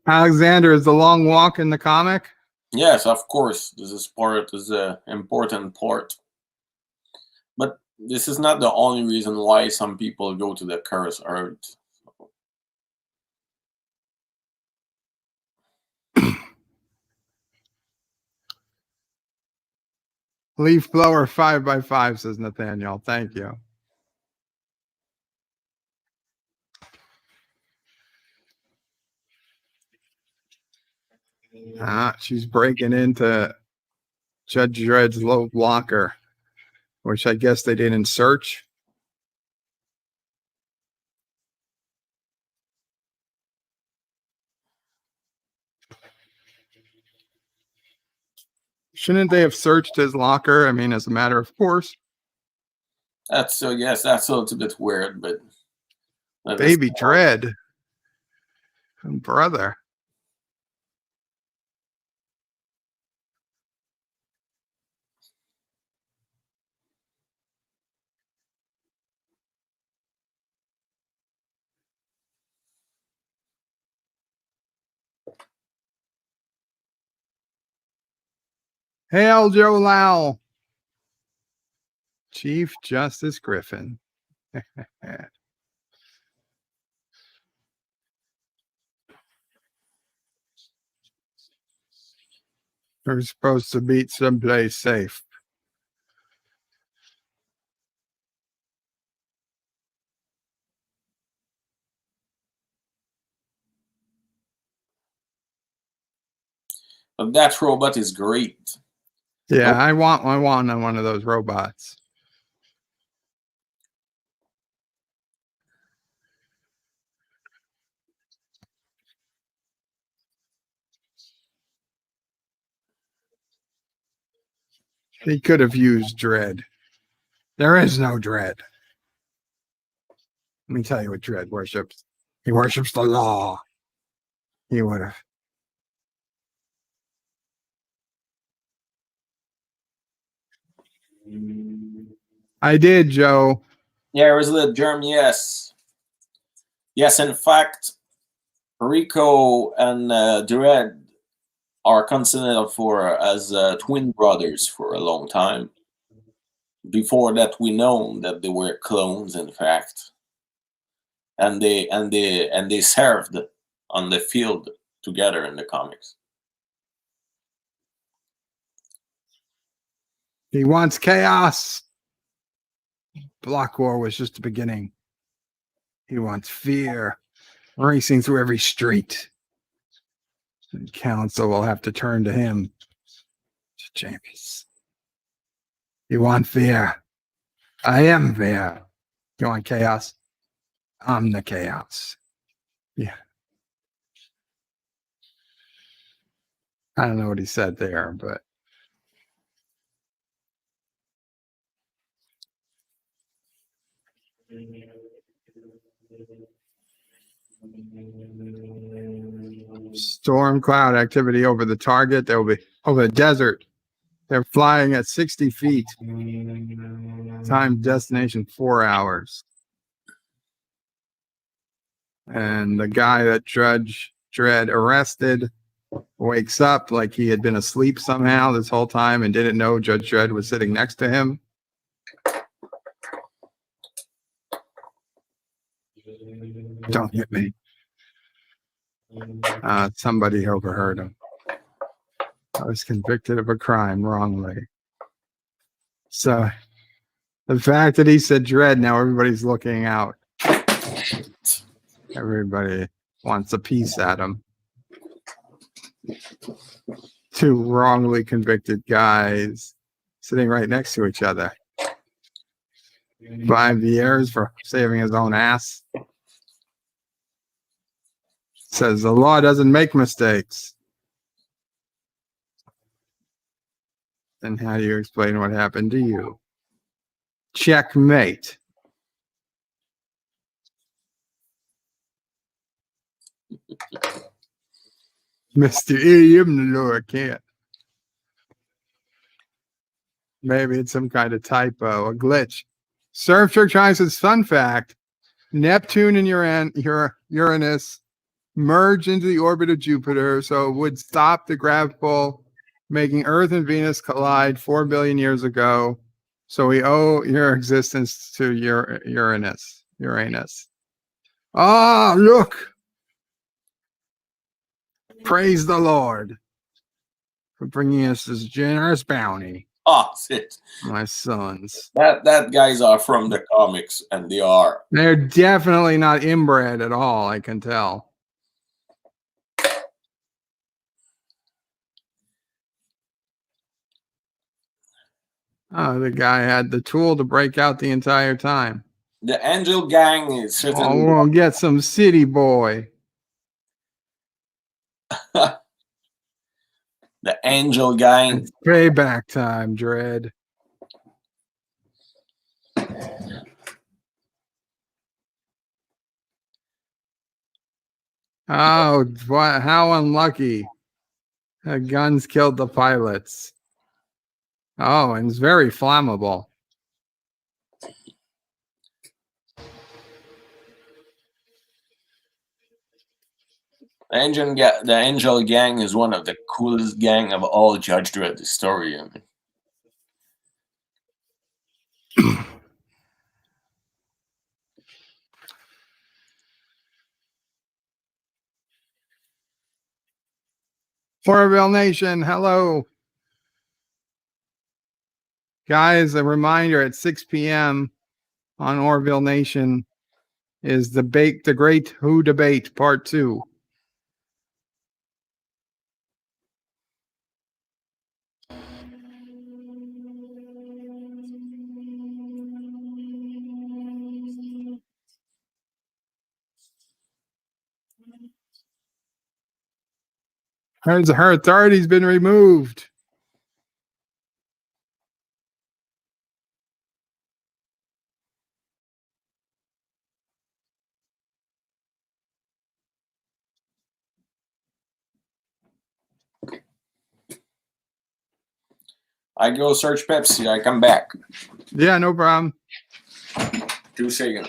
Alexander, is the long walk in the comic? Yes, of course. This is an important part. But this is not the only reason why some people go to the cursed earth. Leaf blower 5x5, says Nathaniel. Thank you. She's breaking into Judge Dredd's low locker, which I guess they didn't search. Shouldn't they have searched his locker? I mean, as a matter of course. That's yes, that's a little bit weird, but Baby Dredd. Brother. Hail Joe Lau. Chief Justice Griffin. We're supposed to meet someplace safe. But that robot is great. Yeah, I want one of those robots. He could have used Dredd. There is no Dredd. Let me tell you what Dredd worships. He worships the law. He would have. I did, Joe. Yeah, was the germ, yes. Yes, in fact, Rico and Dredd are considered as twin brothers for a long time. Before that, we know that they were clones, in fact, and they served on the field together in the comics. He wants chaos. Block War was just the beginning. He wants fear racing through every street. The council will have to turn to him. James. You want fear? I am fear. You want chaos? I'm the chaos. Yeah. I don't know what he said there, but storm cloud activity over the target. There will be over the desert. They're flying at 60 feet. Time destination 4 hours. And the guy that Judge Dredd arrested wakes up like he had been asleep somehow this whole time and didn't know Judge Dredd was sitting next to him. Don't hit me. Somebody overheard him. I was convicted of a crime wrongly. So the fact that he said Dredd, now everybody's looking out. Everybody wants a piece at him. Two wrongly convicted guys sitting right next to each other. 5 years for saving his own ass. Says the law doesn't make mistakes. Then how do you explain what happened to you? Checkmate. Mr. E, I'm the Lord can't. Maybe it's some kind of typo, a glitch. Surfshark Tribe says, fun fact, Neptune and Uranus merge into the orbit of Jupiter, so it would stop the gravity pull, making Earth and Venus collide 4 billion years ago. So we owe your existence to Uranus. Ah, look. Praise the Lord for bringing us this generous bounty. Oh, shit. My sons. That guys are from the comics, and they are. They're definitely not inbred at all, I can tell. Oh, the guy had the tool to break out the entire time. The Angel Gang is certainly. Oh, we'll get some city boy. The Angel Gang. It's payback time, Dredd. Oh, what? How unlucky. The guns killed the pilots. Oh, and it's very flammable. The Angel Gang is one of the coolest gang of all Judge Dredd story. I mean. Orville Nation, hello. Guys, a reminder at 6 p.m. on Orville Nation is the Great Who Debate Part 2. Her authority's been removed. I go search Pepsi. I come back. Yeah, no problem. 2 seconds.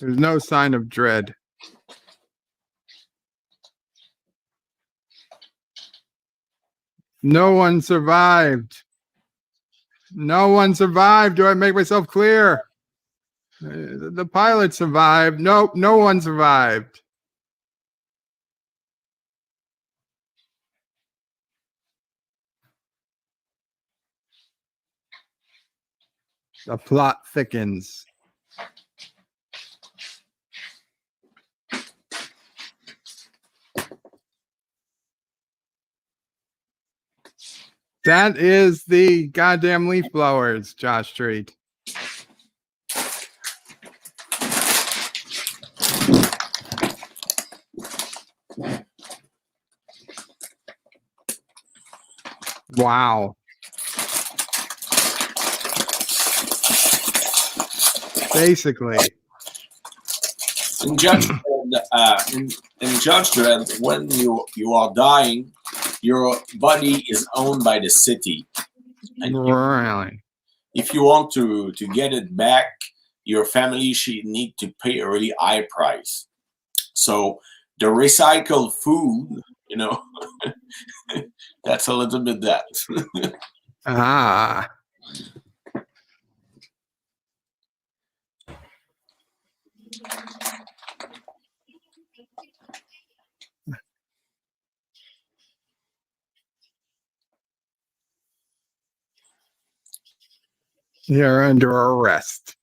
There's no sign of Dredd. No one survived. No one survived. Do I make myself clear? The pilot survived. Nope, no one survived. The plot thickens. That is the goddamn leaf blowers, Josh Street. Wow. Basically. In Judge Dredd, when you are dying, your body is owned by the city. And really? If you want to get it back, your family should need to pay a really high price. So the recycled food, you know, that's a little bit that. Ah. You're under arrest.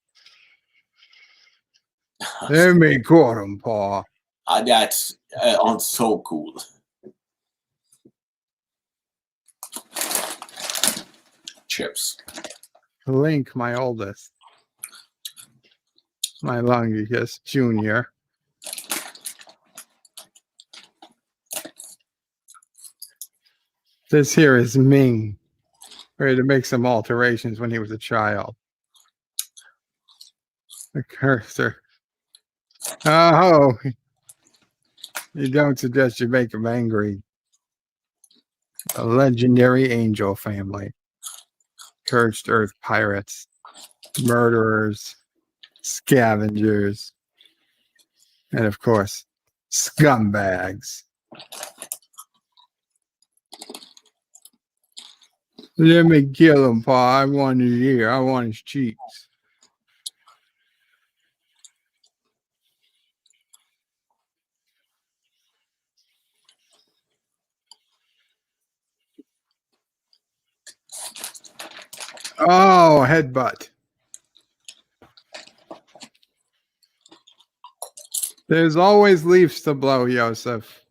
Let me caught him, Paul. That's so cool. Chips. Link, my oldest. My longest junior. This here is Ming. Ready to make some alterations when he was a child. The cursor. Oh, you don't suggest you make him angry. A legendary angel family. Cursed earth pirates. Murderers. Scavengers. And of course, scumbags. Let me kill him, Pa. I want his ear. I want his cheeks. Oh, headbutt. There's always leaves to blow, Yosef.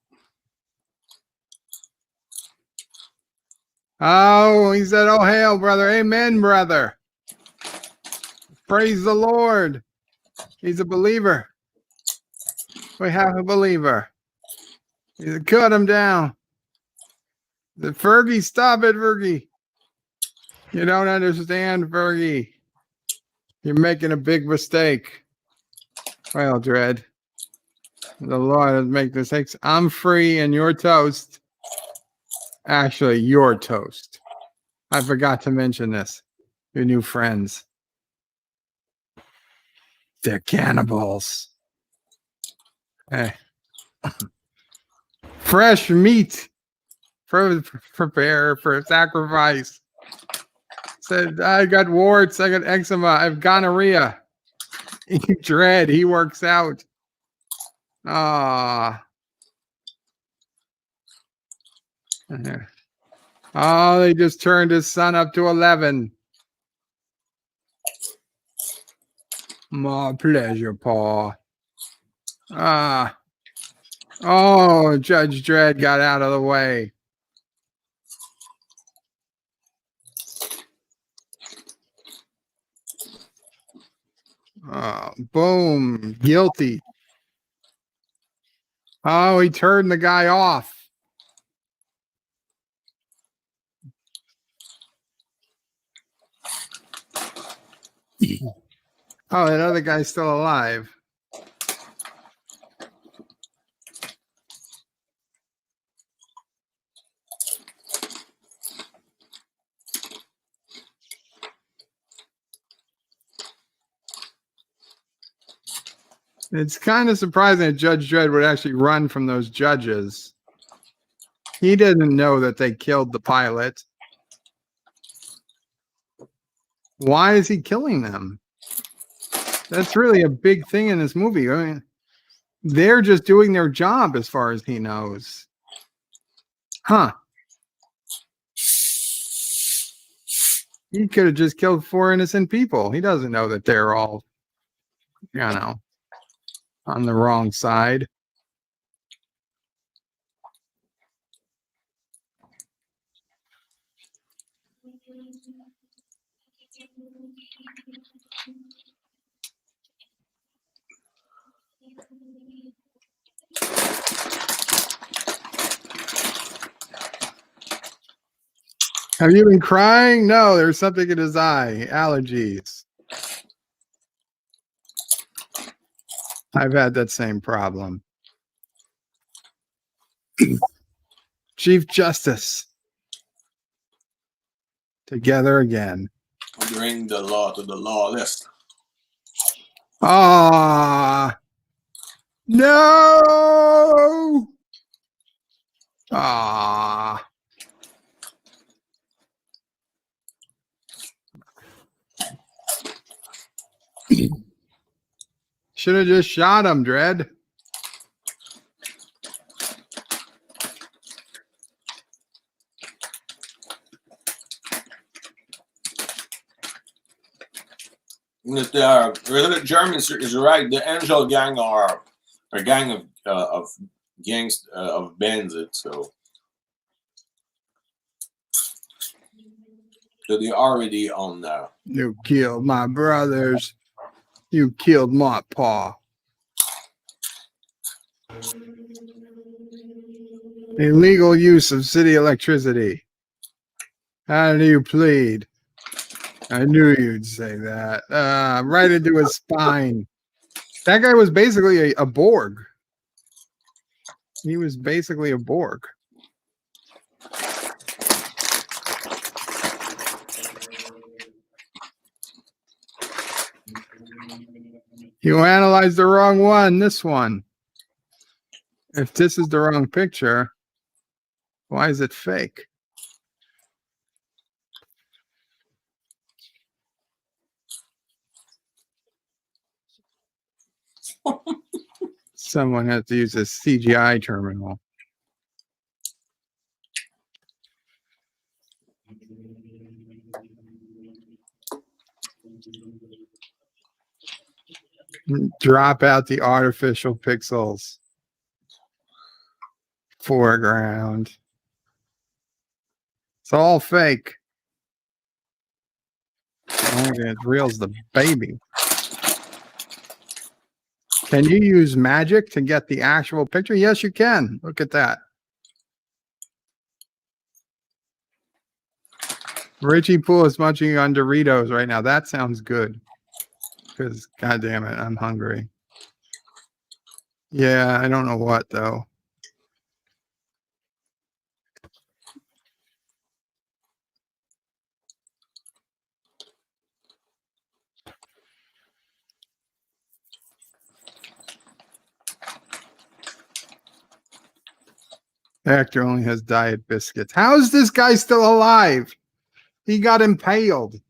Oh, he said, oh, hail, brother. Amen, brother. Praise the Lord. He's a believer. We have a believer. He's cut him down. Fergie, stop it, Fergie. You don't understand, Fergie. You're making a big mistake. Well, Dredd, the law doesn't make mistakes. I'm free and you're toast. Actually, you're toast. I forgot to mention this. Your new friends. They're cannibals. Hey. Fresh meat. Prepare for sacrifice. Said, I got warts, I got eczema, I have gonorrhea. Dredd, he works out. Ah. Oh, they just turned his son up to 11. My pleasure, Paul. Ah. Oh, Judge Dredd got out of the way. Oh, boom. Guilty. Oh, he turned the guy off. Oh, that other guy's still alive. It's kind of surprising that Judge Dredd would actually run from those judges. He didn't know that they killed the pilot. Why is he killing them? That's really a big thing in this movie. I mean, they're just doing their job as far as he knows. Huh. He could have just killed 4 innocent people. He doesn't know that they're all, you know, on the wrong side. Have you been crying? No, there's something in his eye. Allergies. I've had that same problem. Chief Justice. Together again. Bring the law to the lawless. Ah. No. Ah. Should have just shot him, Dredd. Jeremy is right. The Angel Gang are a gang of gangs of bandits. So they already own now. You killed my brothers. You killed my pa. Illegal use of city electricity. How do you plead? I knew you'd say that. Right into his spine. That guy was basically a Borg. He was basically a Borg. You analyzed the wrong one, this one. If this is the wrong picture, why is it fake? Someone has to use a CGI terminal. Drop out the artificial pixels. Foreground. It's all fake. The only thing that's real is the baby. Can you use magic to get the actual picture? Yes, you can. Look at that. Richie Poole is munching on Doritos right now. That sounds good. Because, God damn it, I'm hungry. Yeah, I don't know what, though. The actor only has diet biscuits. How is this guy still alive? He got impaled.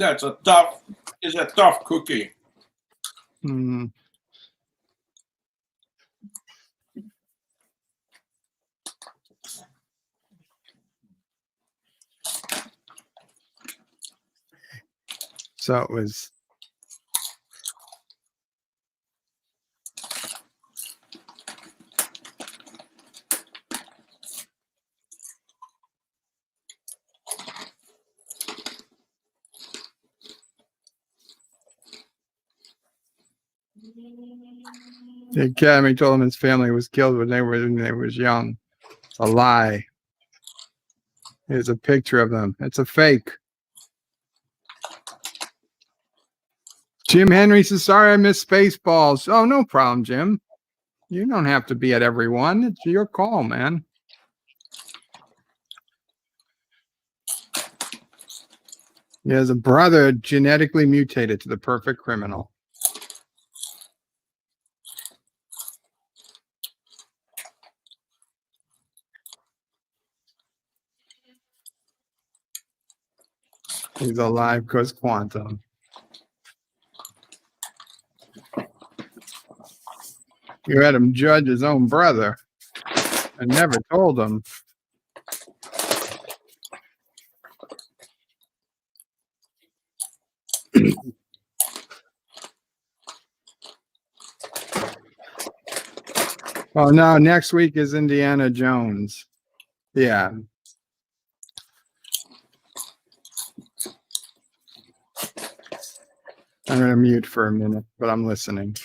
It's a tough cookie. Hmm. So it was. The Academy told him his family was killed when they was young. It's a lie. Here's a picture of them. It's a fake. Jim Henry says, sorry I missed Spaceballs. Oh, no problem, Jim. You don't have to be at every one. It's your call, man. He has a brother genetically mutated to the perfect criminal. He's alive because quantum. You had him judge his own brother and never told him. Oh, no, next week is Indiana Jones. Yeah. I'm going to mute for a minute, but I'm listening.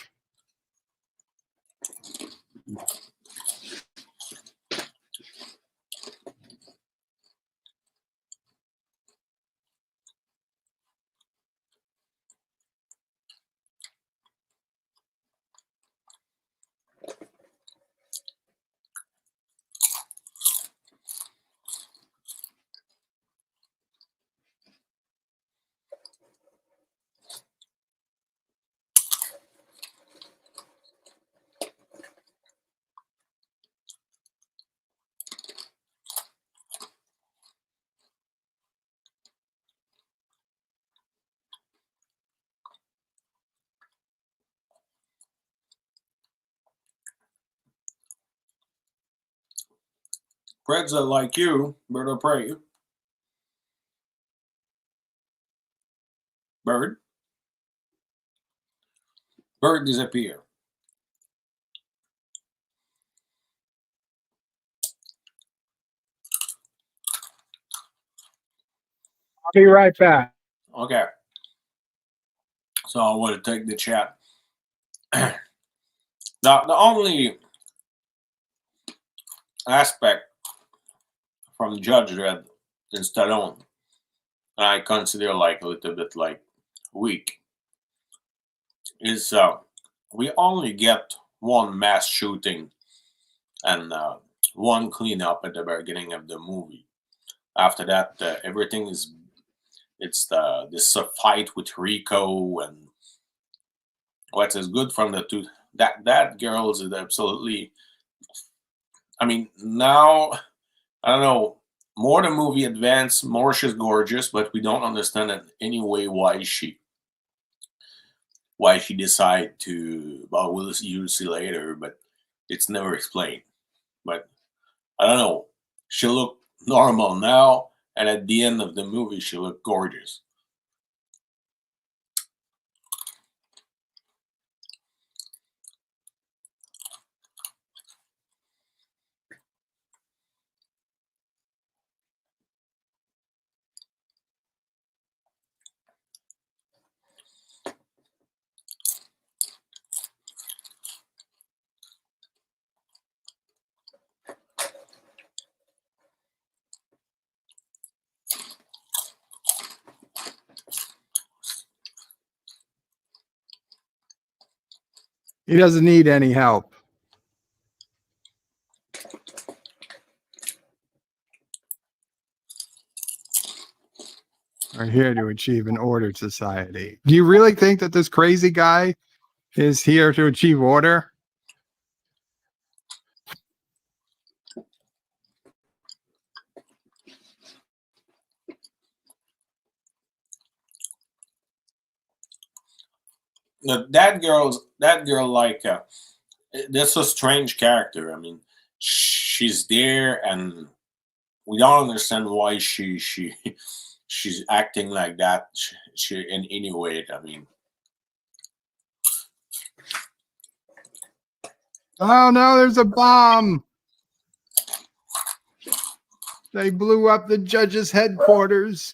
Fred's like you, bird of prey. Bird. Bird disappear. I'll be right back. Okay. So I want to take the chat. the only aspect from Judge Dredd and Stallone I consider like a little bit like weak is we only get one mass shooting and one cleanup at the beginning of the movie. After that, everything is this fight with Rico and what is good from the two. That girl is absolutely. I mean, now I don't know. More the movie advanced, more she's gorgeous, but we don't understand in any way why she decided to. Well, you'll see later, but it's never explained. But I don't know. She looked normal now, and at the end of the movie, she looked gorgeous. He doesn't need any help. Are here to achieve an ordered society. Do you really think that this crazy guy is here to achieve order? That girl, like, that's a strange character. I mean, she's there, and we don't understand why she's acting like that. She in any way. I mean, Oh no, there's a bomb. They blew up the judge's headquarters.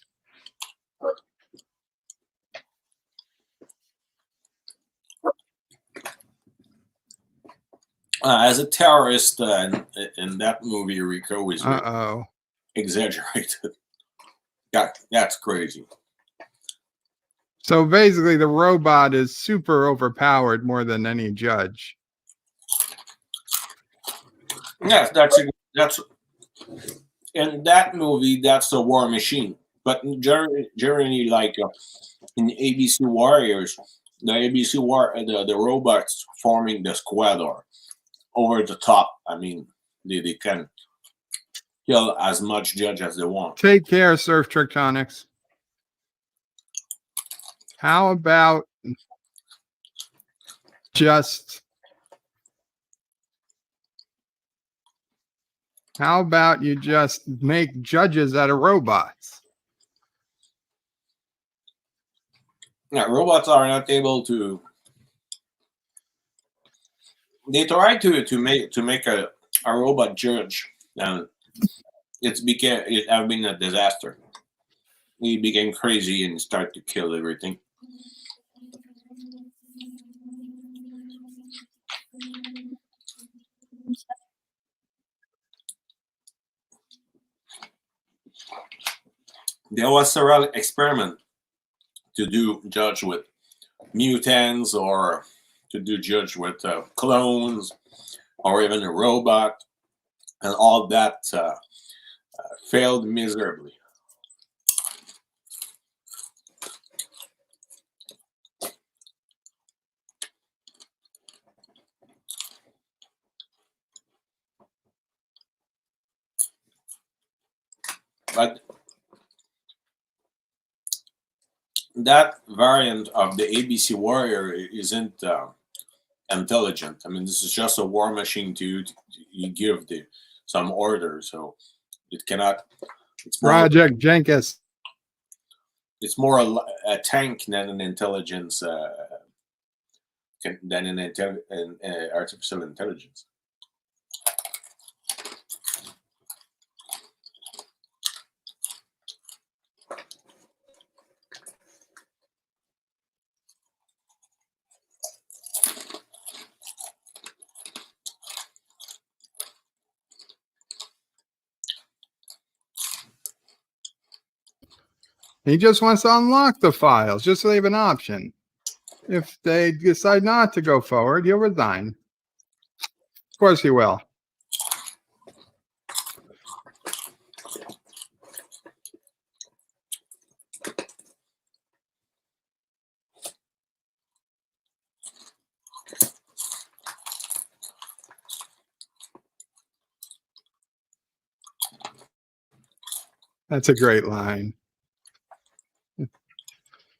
as a terrorist in that movie, Rico is really Uh-oh. exaggerated. That's crazy. So basically the robot is super overpowered more than any judge. Yes, that's in that movie. That's a war machine. But generally, like, in ABC Warriors, the the robots forming the squad are over the top. I mean, they can kill as much judge as they want. Take care, Surf Tricktonics. How about you just make judges out of robots? Yeah, robots are not able to. They try to make a robot judge, and it have been a disaster. He became crazy and started to kill everything. There was several experiments to do judge with mutants, or to do judge with clones, or even a robot, and all that failed miserably. But that variant of the ABC Warrior isn't intelligent. I mean, this is just a war machine to you give some order, so it cannot. It's more, Project Jenkins. it's more a tank than an intelligence, than an artificial intelligence. He just wants to unlock the files, just so they have an option. If they decide not to go forward, he'll resign. Of course he will. That's a great line.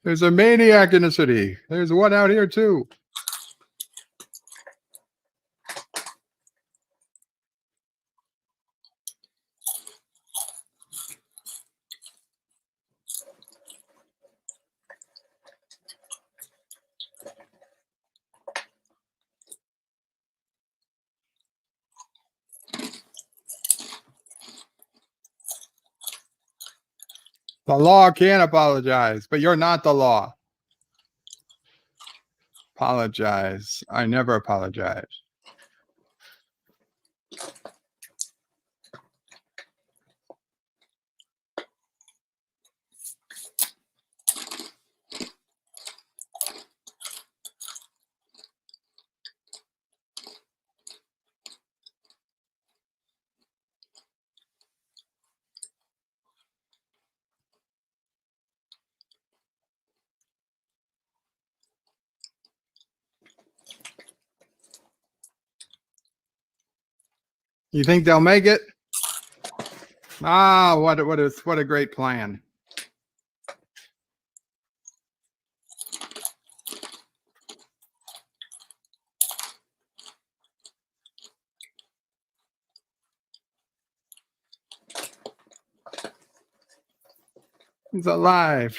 There's a maniac in the city. There's one out here too. The law can't apologize, but you're not the law. Apologize. I never apologize. You think they'll make it? Ah, what a great plan. He's alive.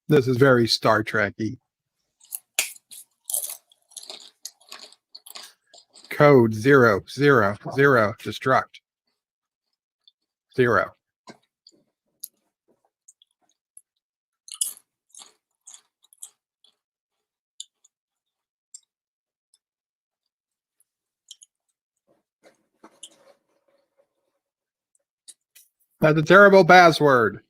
This is very Star Trek-y. Code 000, destruct. 0. That's a terrible password.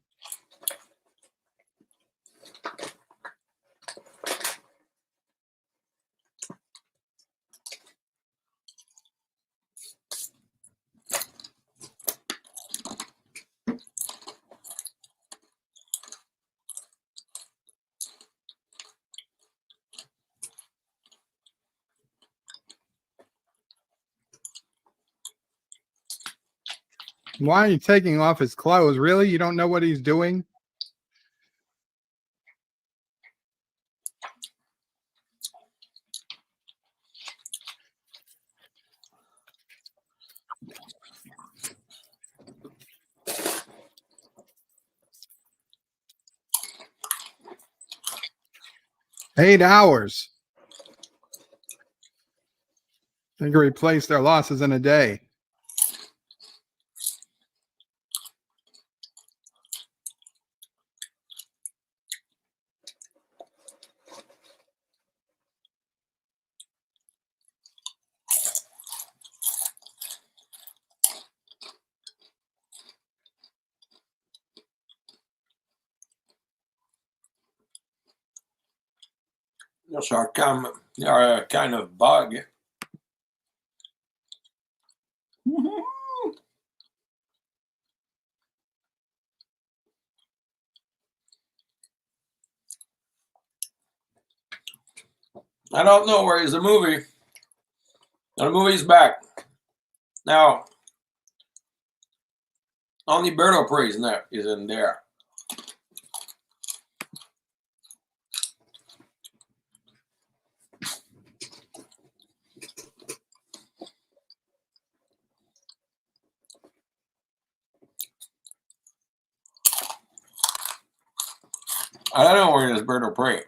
Why are you taking off his clothes? Really? You don't know what he's doing? Eight hours. They can replace their losses in a day. Those are a kind of bug. I don't know where is the movie. The movie's back. Now, only Bird of Prey is in there. I don't know where is Bird of Prey.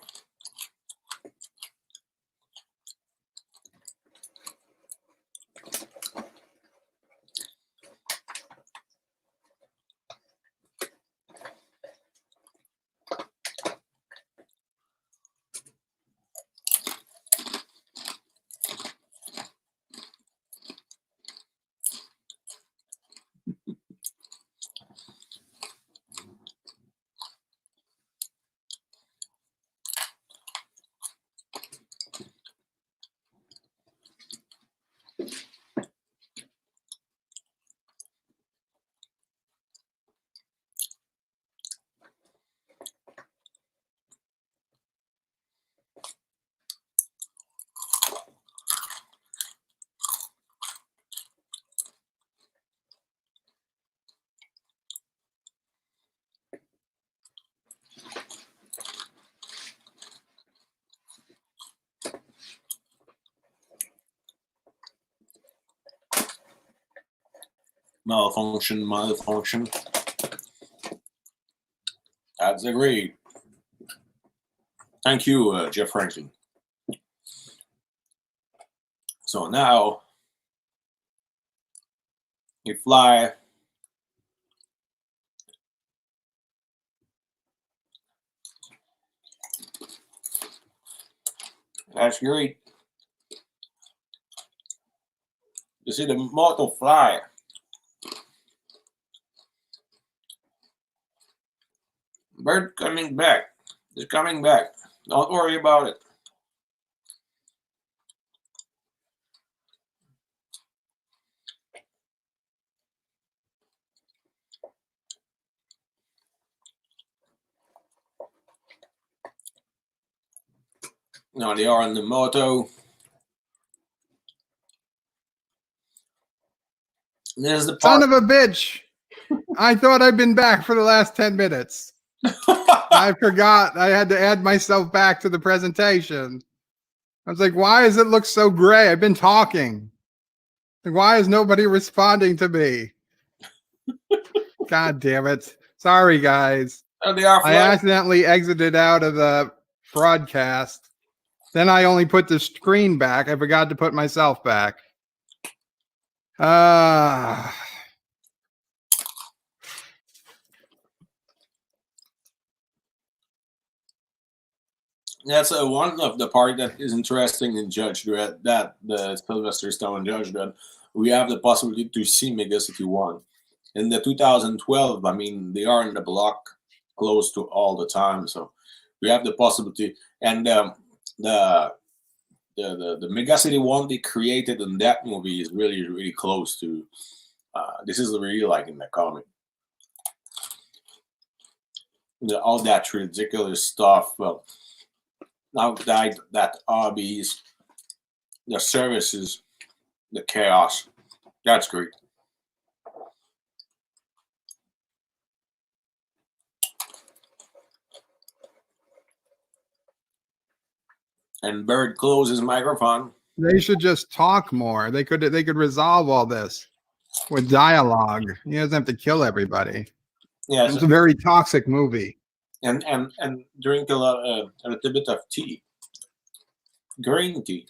Malfunction. That's agreed. Thank you, Jeff Franklin. So now you fly. That's great. You see the motor fly. Bird coming back. It's coming back. Don't worry about it. Now they are on the moto. There's the Son part. of a bitch! I thought I'd been back for the last 10 minutes. I forgot I had to add myself back to the presentation. I was like, why does it look so gray? I've been talking. Like, why is nobody responding to me? God damn it. Sorry, guys. Oh, they are I accidentally exited out of the broadcast. Then I only put the screen back. I forgot to put myself back. That's one of the part that is interesting in Judge Dredd, that the Sylvester Stallone Judge Dredd. We have the possibility to see Megas if you want. In the 2012, I mean, they are in the block close to all the time, so we have the possibility. And the Megacity one they created in that movie is really, really close to. This is really like in the comic. All that ridiculous stuff. Well, now that hobbies, the services, the chaos. That's great. And Bird closes his microphone. They should just talk more. They could resolve all this with dialogue. He doesn't have to kill everybody. Yes, It's a very toxic movie. and drink a little bit of tea, green tea.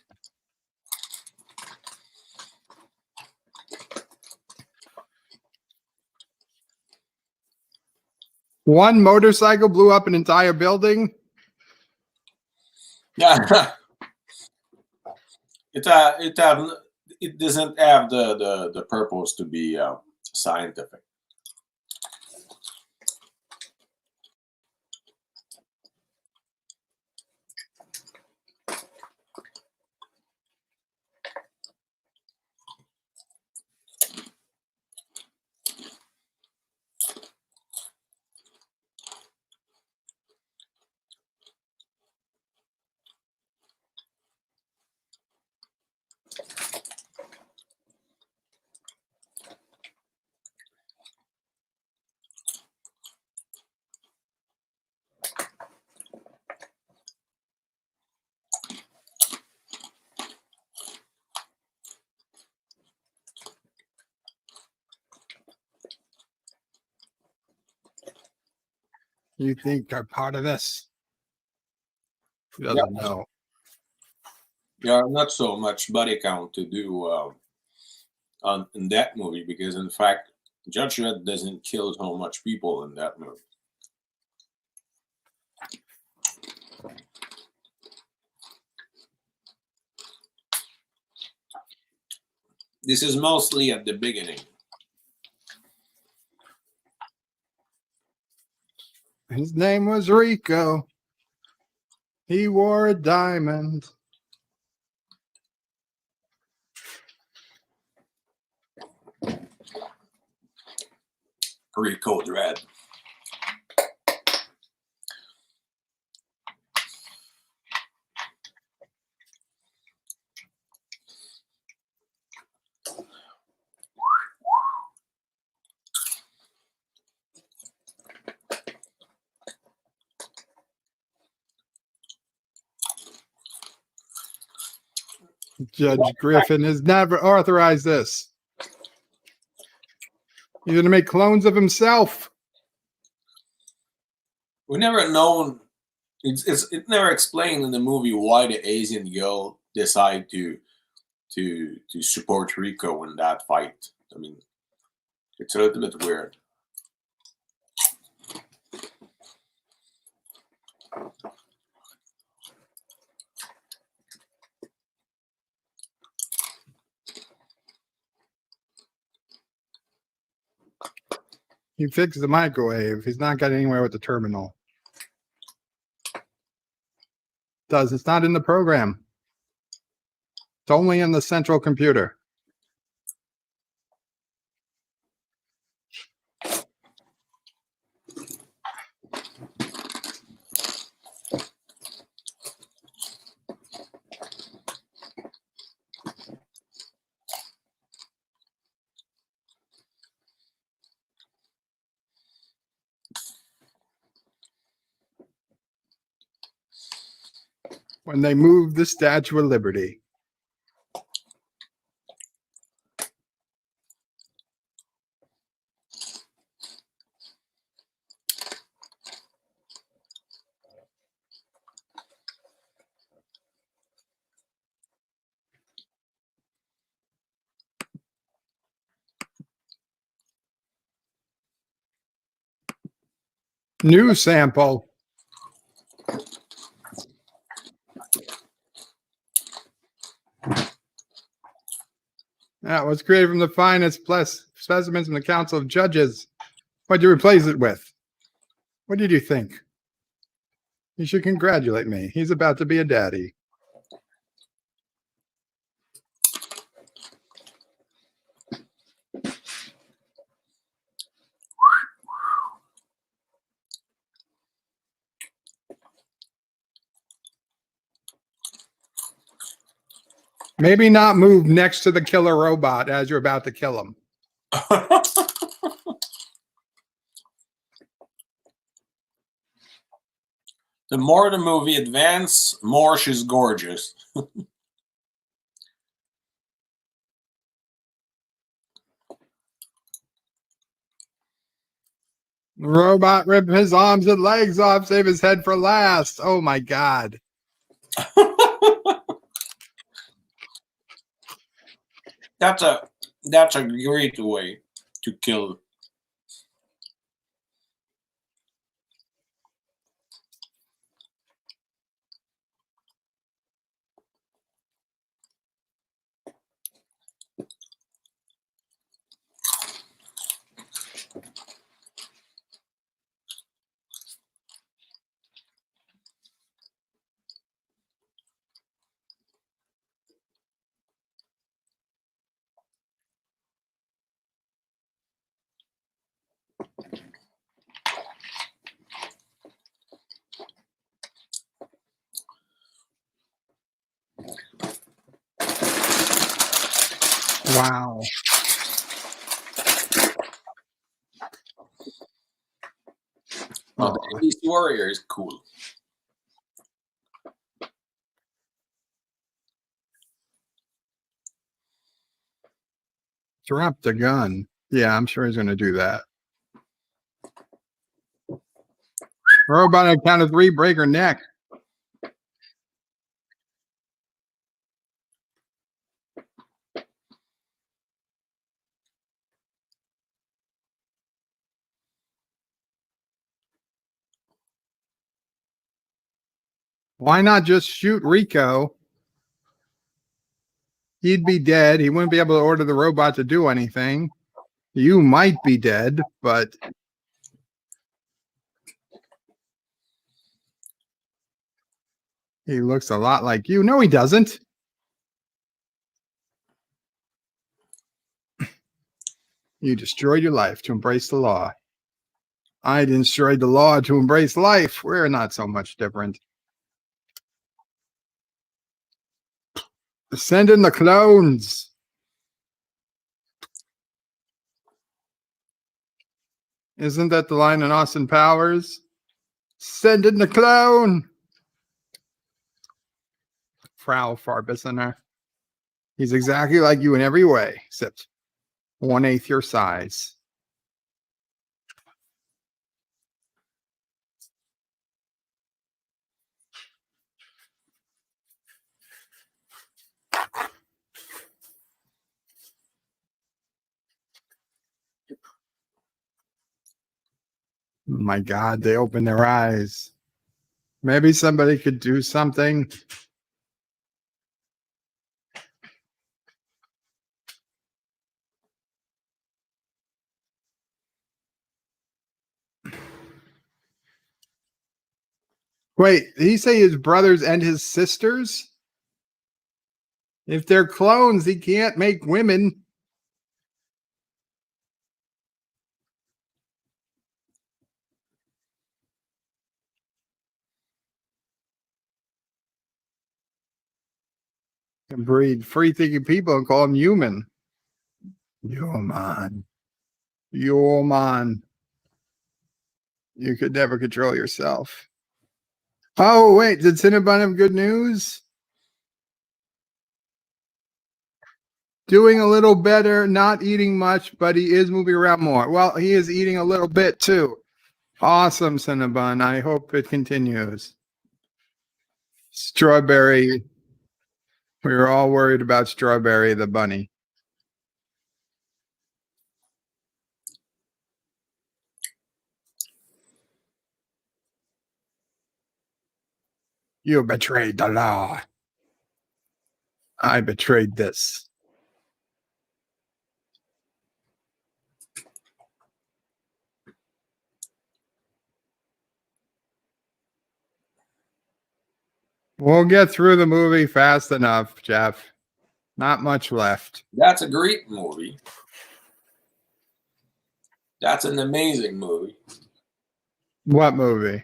One motorcycle blew up an entire building. Yeah, it doesn't have the purpose to be scientific. You think are part of this? Who doesn't know? There are not so much body count to do in that movie, because in fact Judge Dredd doesn't kill so much people in that movie. This is mostly at the beginning. His name was Rico. He wore a diamond. Rico Dredd. Judge Griffin has never authorized this. He's going to make clones of himself. We never known. It's never explained in the movie why the Asian girl decided to support Rico in that fight. I mean, it's a little bit weird. He fixed the microwave. He's not got anywhere with the terminal. It's not in the program. It's only in the central computer. when they moved the Statue of Liberty. New sample. That was created from the finest plus specimens from the Council of Judges. What'd you replace it with? What did you think? You should congratulate me. He's about to be a daddy. Maybe not move next to the killer robot as you're about to kill him. The more the movie advances, more she's gorgeous. The robot ripped his arms and legs off, save his head for last. Oh my God. That's a great way to kill. Wow. Oh, the Beast Warrior is cool. Drop the gun. Yeah, I'm sure he's going to do that. Robot on a count of 3, break her neck. Why not just shoot Rico? He'd be dead. He wouldn't be able to order the robot to do anything. You might be dead, but he looks a lot like you. No, he doesn't. You destroyed your life to embrace the law. I destroyed the law to embrace life. We're not so much different. Send in the clones. Isn't that the line in Austin Powers? Send in the clone. Frau Farbissiner. He's exactly like you in every way, except 1/8 your size. Oh my God, they open their eyes. Maybe somebody could do something. Wait, did he say his brothers and his sisters? If they're clones, he can't make women. And breed free-thinking people and call them human. Human. Human. You could never control yourself. Oh, wait, did Cinnabon have good news? Doing a little better, not eating much, but he is moving around more. Well, he is eating a little bit too. Awesome, Cinnabon. I hope it continues. Strawberry. We were all worried about Strawberry the bunny. You betrayed the law. I betrayed this. We'll get through the movie fast enough, Jeff. Not much left. That's a great movie. That's an amazing movie. What movie?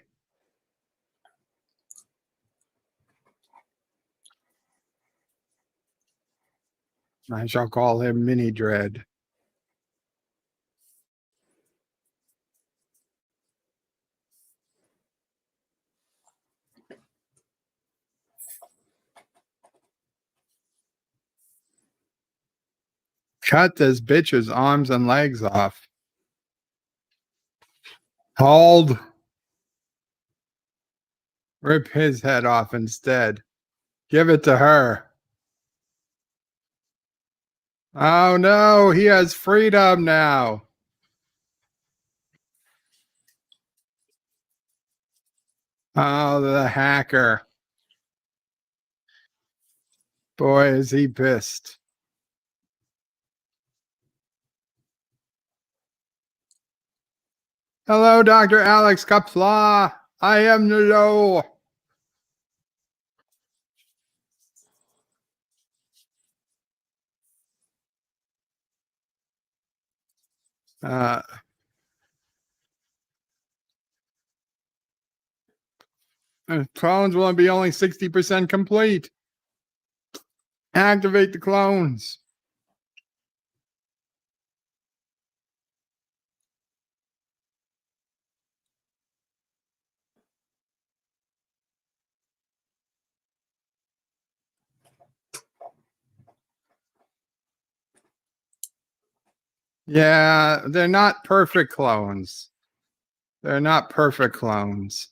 I shall call him Mini Dredd. Cut this bitch's arms and legs off. Hold. Rip his head off instead. Give it to her. Oh no, he has freedom now. Oh, the hacker. Boy, is he pissed. Hello, Dr. Alex Qapla. I am Nilo. Clones will be only 60% complete. Activate the clones. Yeah, they're not perfect clones. They're not perfect clones.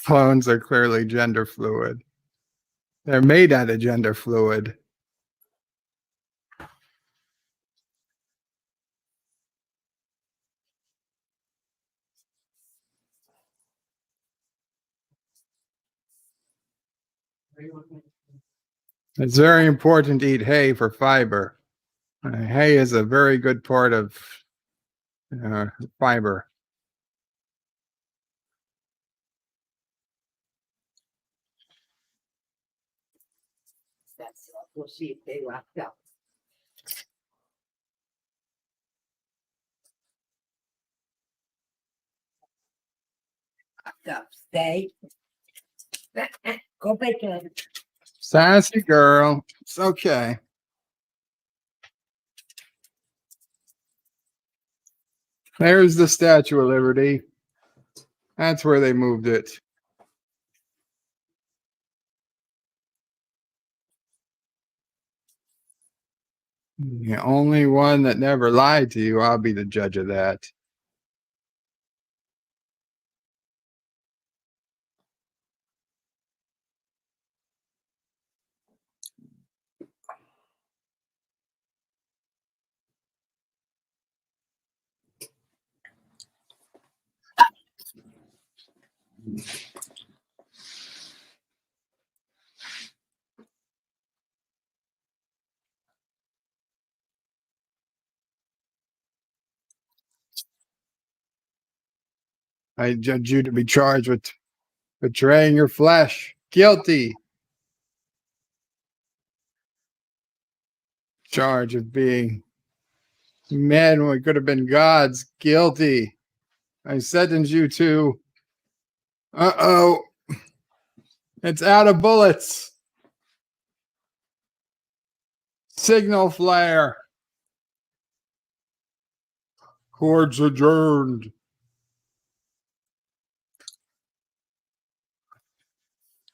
Clones are clearly gender fluid. They're made out of gender fluid. It's very important to eat hay for fiber. Hay is a very good part of fiber. We'll see if they locked up. Locked up. Stay. Go back in. Sassy girl. It's okay. There's the Statue of Liberty. That's where they moved it. The only one that never lied to you, I'll be the judge of that. I judge you to be charged with betraying your flesh. Guilty. Charge of being men when we could have been gods. Guilty. I sentence you to Uh-oh. It's out of bullets. Signal flare. Court's adjourned.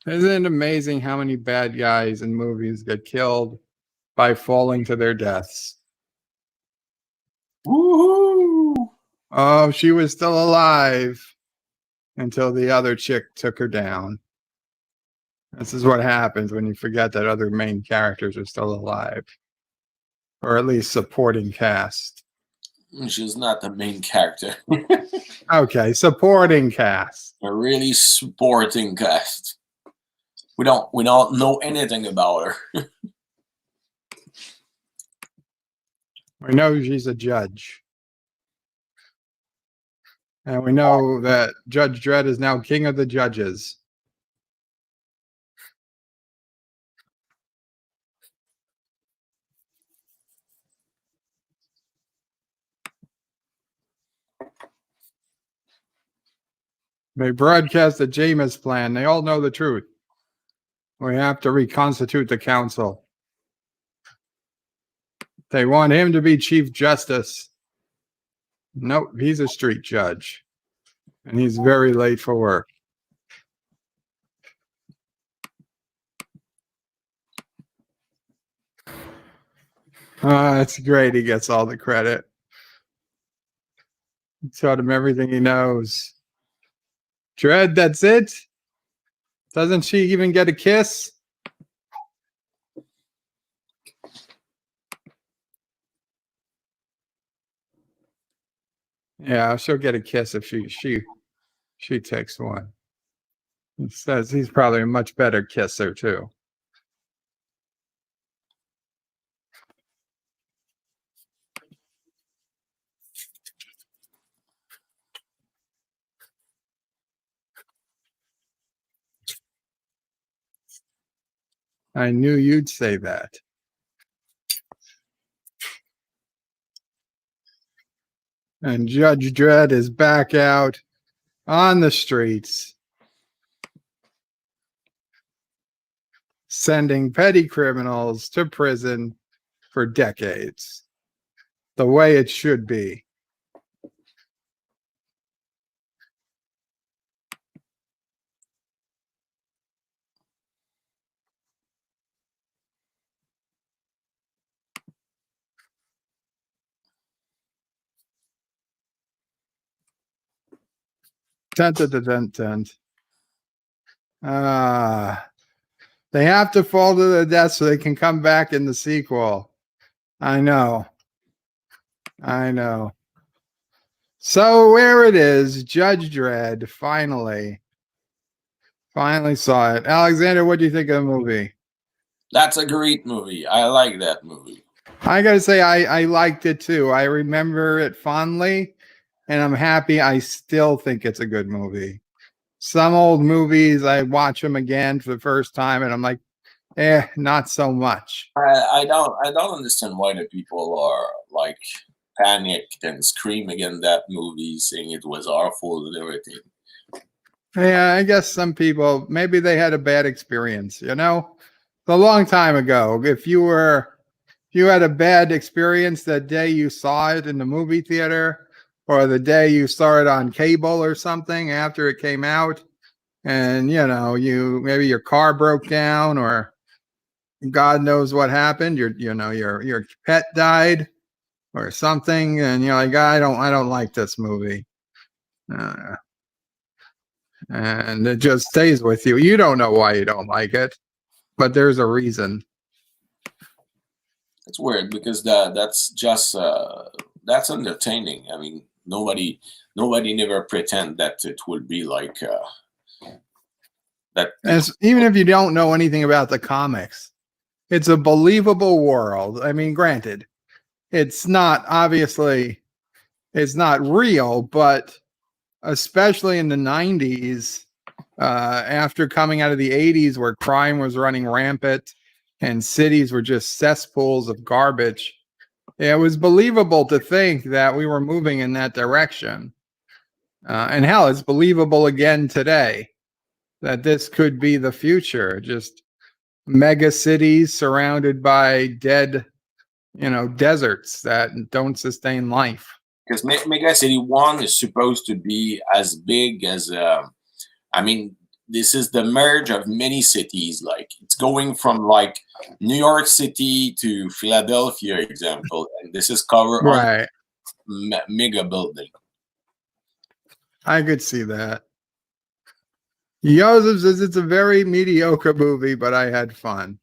Isn't it amazing how many bad guys in movies get killed by falling to their deaths? Woohoo! Oh, she was still alive until the other chick took her down. This is what happens when you forget that other main characters are still alive. Or at least supporting cast. She's not the main character. Okay, supporting cast. A really supporting cast. We don't know anything about her. We know she's a judge. And we know that Judge Dredd is now king of the judges. They broadcast the Jameis plan. They all know the truth. We have to reconstitute the council. They want him to be Chief Justice. Nope, he's a street judge. And he's very late for work. That's great. He gets all the credit. He taught him everything he knows. Dredd, that's it? Doesn't she even get a kiss? Yeah, she'll get a kiss if she takes one. He says he's probably a much better kisser too. I knew you'd say that. And Judge Dredd is back out on the streets, sending petty criminals to prison for decades. The way it should be. Dun, dun, dun, dun, dun. They have to fall to their death so they can come back in the sequel. I know. So where it is, Judge Dredd finally saw it. Alexander, what do you think of the movie? That's a great movie. I like that movie. I gotta say, I liked it too. I remember it fondly, and I'm happy. I still think it's a good movie. Some old movies, I watch them again for the first time, and I'm like, not so much. I don't understand why the people are like panicked and screaming in that movie, saying it was awful and everything. Yeah, I guess some people, maybe they had a bad experience, you know? A long time ago, if you had a bad experience that day you saw it in the movie theater, or the day you saw it on cable or something after it came out, and maybe your car broke down, or God knows what happened, your pet died or something, and you're like, I don't like this movie. And it just stays with you. You don't know why you don't like it, but there's a reason. It's weird because that's just that's entertaining. I mean, nobody never pretend that it would be like that. Even if you don't know anything about the comics, it's a believable world. I mean, granted, it's not real, but especially in the 90s, after coming out of the 80s where crime was running rampant and cities were just cesspools of garbage, it was believable to think that we were moving in that direction. And hell, it's believable again today that this could be the future. Just mega cities surrounded by dead, deserts that don't sustain life. Because Mega City 1 is supposed to be as big as, I mean, this is the merge of many cities. Like, it's going from like New York City to Philadelphia, example. And this is covered on Right. mega building. I could see that. Joseph says it's a very mediocre movie, but I had fun.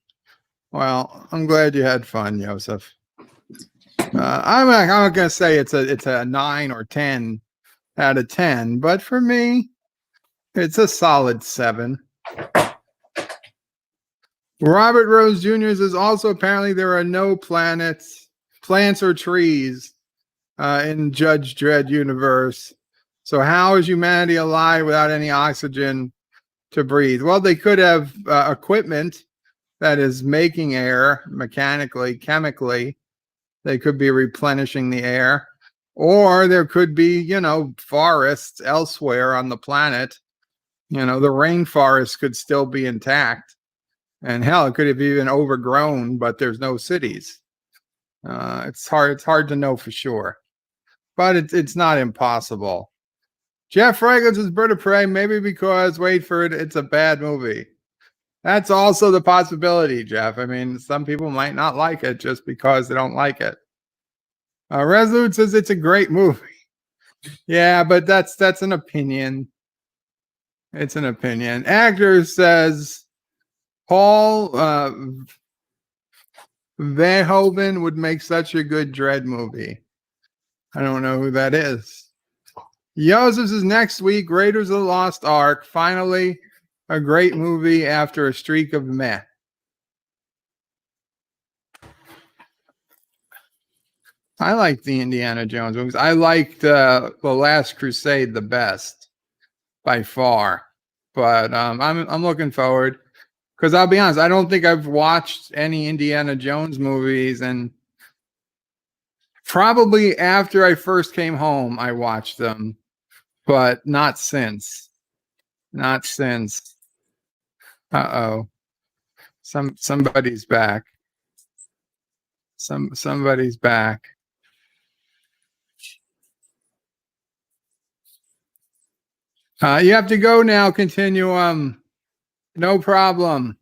Well, I'm glad you had fun, Joseph. I'm not gonna say it's a 9 or 10 out of 10, but for me, it's a solid 7. Robert Rose Jr. says also apparently there are no plants or trees in Judge Dredd universe. So how is humanity alive without any oxygen to breathe? Well, they could have equipment that is making air mechanically, chemically. They could be replenishing the air, or there could be, forests elsewhere on the planet. The rainforest could still be intact, and hell, it could have even overgrown, but there's no cities. It's hard to know for sure, but it's not impossible. Jeff Fragrance is Bird of Prey, maybe because, wait for it, it's a bad movie. That's also the possibility, Jeff. I mean, some people might not like it just because they don't like it. Resolute says it's a great movie. Yeah, but that's an opinion. It's an opinion. Actor says Paul Verhoeven would make such a good Dredd movie. I don't know who that is. Joseph says next week, Raiders of the Lost Ark. Finally, a great movie after a streak of meh. I like the Indiana Jones movies. I liked The Last Crusade the best by far, but I'm looking forward because I'll be honest, I don't think I've watched any Indiana Jones movies, and probably after I first came home, I watched them, but not since. Not since. Uh-oh. Somebody's back. Somebody's back. You have to go now, Continuum. No problem.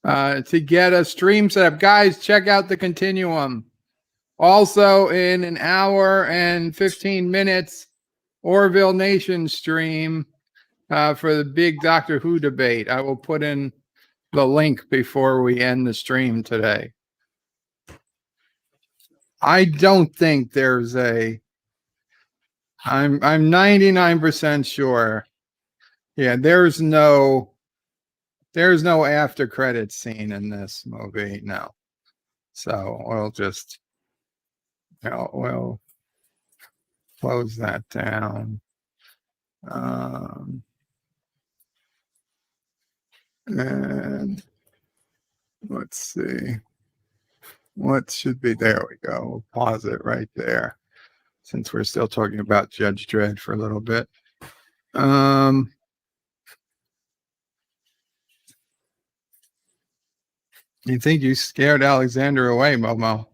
To get a stream set up. Guys, check out the Continuum. Also, in an hour and 15 minutes, Orville Nation stream for the big Doctor Who debate. I will put in the link before we end the stream today. I don't think there's I'm 99% sure. Yeah, there's no after credit scene in this movie. No. So we'll just we'll close that down. And let's see. What should be, there we go. We'll pause it right there since we're still talking about Judge Dredd for a little bit. You think you scared Alexander away, Momo?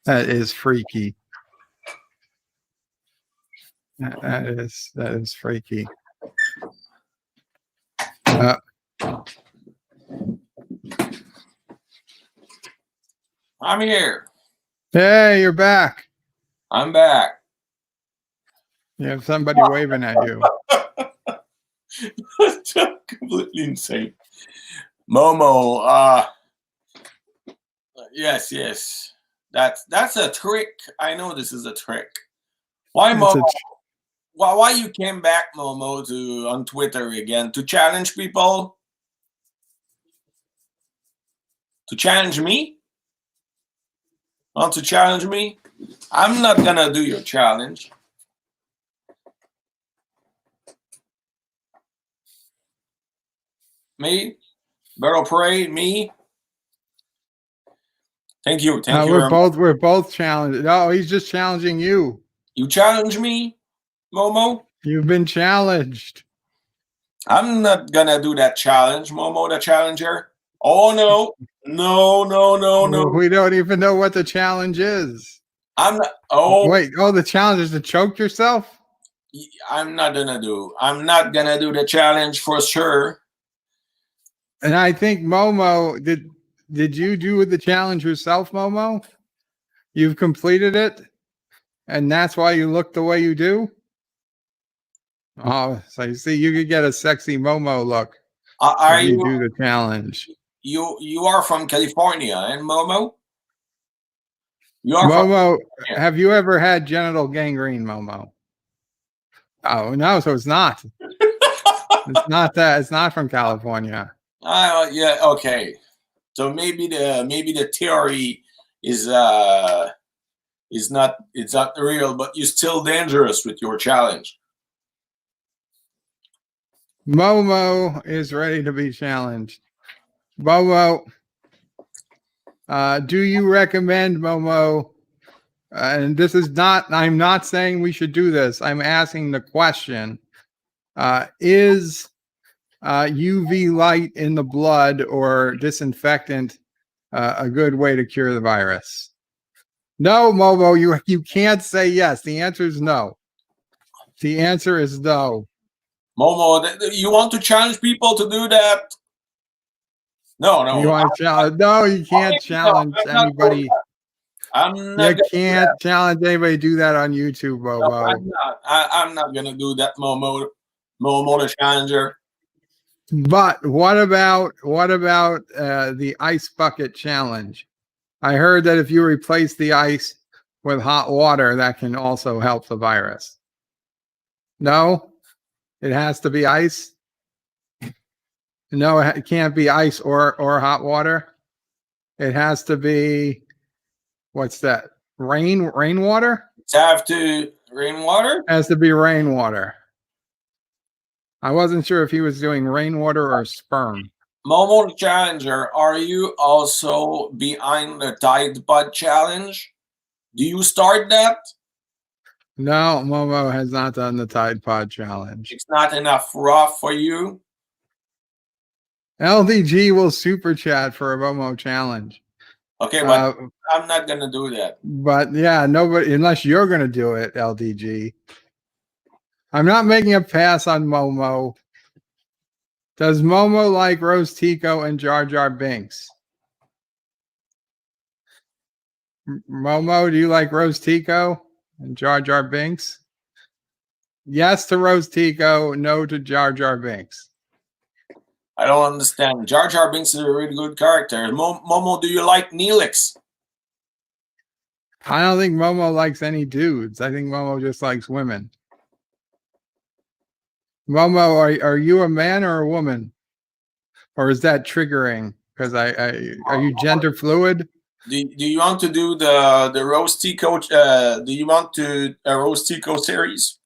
That is freaky. That is freaky. I'm here. Hey, you're back. I'm back. You have somebody waving at you. Completely insane. Momo, yes. That's a trick. I know this is a trick. Why, Momo? Why you came back, Momo, on Twitter again to challenge people? To challenge me? Want to challenge me? I'm not gonna do your challenge. Me? Barrel Parade? Me? Thank you. Thank you very much. We're both challenged. No, he's just challenging you. You challenge me, Momo? You've been challenged. I'm not gonna do that challenge, Momo the challenger. Oh no. No. We don't even know what the challenge is. I'm not Wait, the challenge is to choke yourself? I'm not gonna do the challenge for sure. And I think Momo, did you do the challenge yourself, Momo? You've completed it? And that's why you look the way you do? Oh, so you see, you could get a sexy Momo look Are if you you do the challenge. you are from California, and Momo? You are Momo, from have you ever had genital gangrene, Momo? Oh, no, so it's not. It's not that. It's not from California. Yeah, okay. So maybe the theory is not real, but you're still dangerous with your challenge. Momo is ready to be challenged. Momo, do you recommend, Momo? And this is not, I'm not saying we should do this. I'm asking the question. Is UV light in the blood or disinfectant a good way to cure the virus? No, Momo, you can't say yes. The answer is no. The answer is no. Momo, you want to challenge people to do that? No. You want to challenge? No, you can't challenge anybody. You can't challenge anybody to do that on YouTube, Momo. No, I'm not gonna do that, Momo the challenger. But what about the ice bucket challenge? I heard that if you replace the ice with hot water, that can also help the virus. No, it has to be ice. No, it can't be ice or hot water. It has to be, what's that? Rainwater? It's have to rainwater? It has to be rainwater. I wasn't sure if he was doing rainwater or sperm. Momo the challenger, are you also behind the Tide Pod challenge? Do you start that? No, Momo has not done the Tide Pod challenge. It's not enough rough for you? LDG will super chat for a Momo challenge. Okay, but I'm not gonna do that. But yeah, nobody, unless you're gonna do it, LDG. I'm not making a pass on Momo. Does Momo like Rose Tico and Jar Jar Binks? Momo, do you like Rose Tico and Jar Jar Binks? Yes to Rose Tico, no to Jar Jar Binks. I don't understand. Jar Jar Binks is a really good character. Momo, do you like Neelix? I don't think Momo likes any dudes. I think Momo just likes women. Momo, are you a man or a woman? Or is that triggering? Because are you gender fluid? Do you want to do the Rose Tico? Do you want to a Rose Tico series?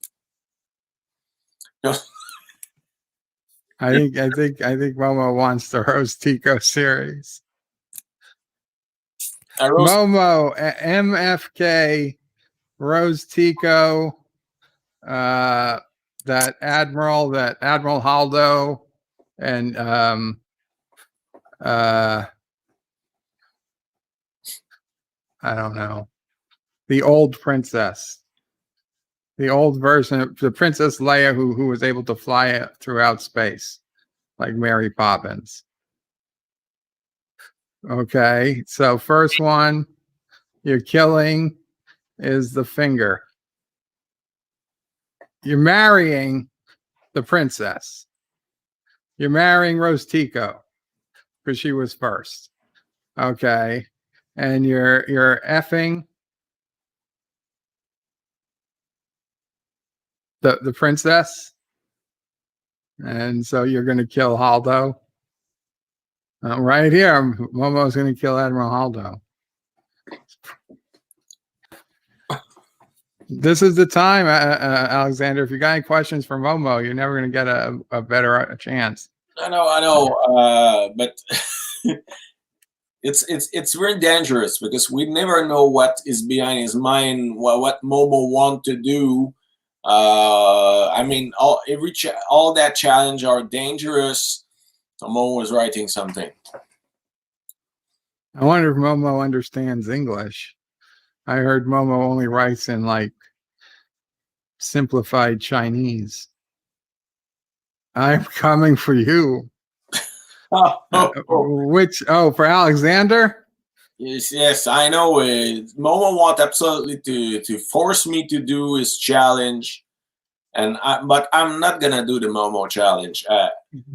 I think Momo wants the Rose Tico series. Momo, MFK, Rose Tico, that Admiral Haldo, and I don't know, the old princess, the old version of the Princess Leia who was able to fly throughout space, like Mary Poppins. Okay, so first one you're killing is the finger. You're marrying the princess. You're marrying Rose Tico because she was first. Okay, and you're effing the princess, and so you're going to kill Haldo. Right here, Momo's going to kill Admiral Haldo. This is the time, Alexander. If you got any questions for Momo, you're never going to get a better chance. I know, but it's very dangerous because we never know what is behind his mind, what Momo want to do. I mean, all that challenge are dangerous. So Momo was writing something. I wonder if Momo understands English. I heard Momo only writes in like simplified Chinese. I'm coming for you. For Alexander? Yes, I know. Momo want absolutely to force me to do his challenge, but I'm not gonna do the Momo challenge.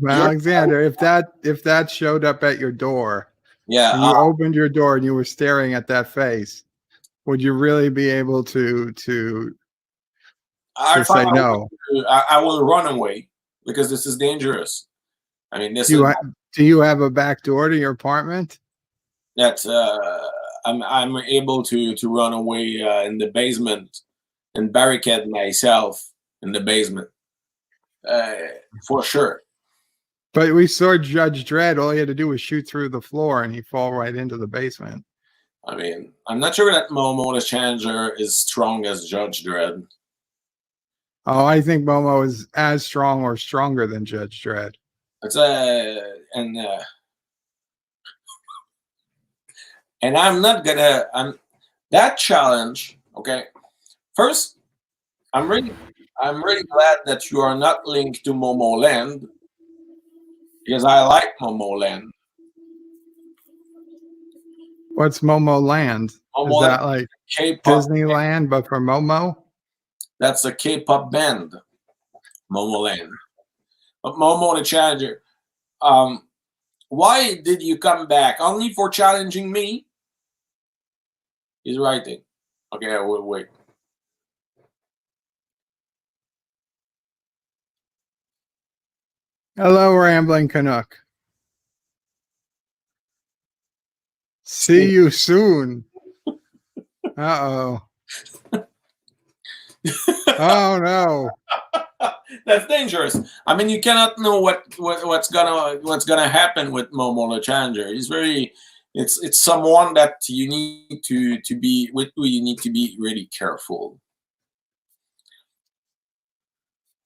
Alexander, if that showed up at your door, yeah, and you opened your door and you were staring at that face, would you really be able to say no? I will run away because this is dangerous. I mean, do you have a back door to your apartment? That's I'm able to run away in the basement and barricade myself in the basement for sure. But we saw Judge Dredd. All he had to do was shoot through the floor, and he fall right into the basement. I mean, I'm not sure that Momo the Challenger is strong as Judge Dredd. Oh, I think Momo is as strong or stronger than Judge Dredd. It's and I'm not gonna that challenge. Okay, first, I'm really glad that you are not linked to Momo Land because I like Momo Land. What's Momo Land? Momo is that like K-pop Disneyland, but for Momo? That's a K-pop band, Momo Land. But Momo the Challenger, why did you come back? Only for challenging me? He's writing. Okay, I will wait. Hello, Rambling Canuck. See you soon. Uh-oh. Oh, no. That's dangerous. I mean, you cannot know what's gonna happen with Momo the Challenger. He's very, it's someone that you need to be with. Who you need to be really careful.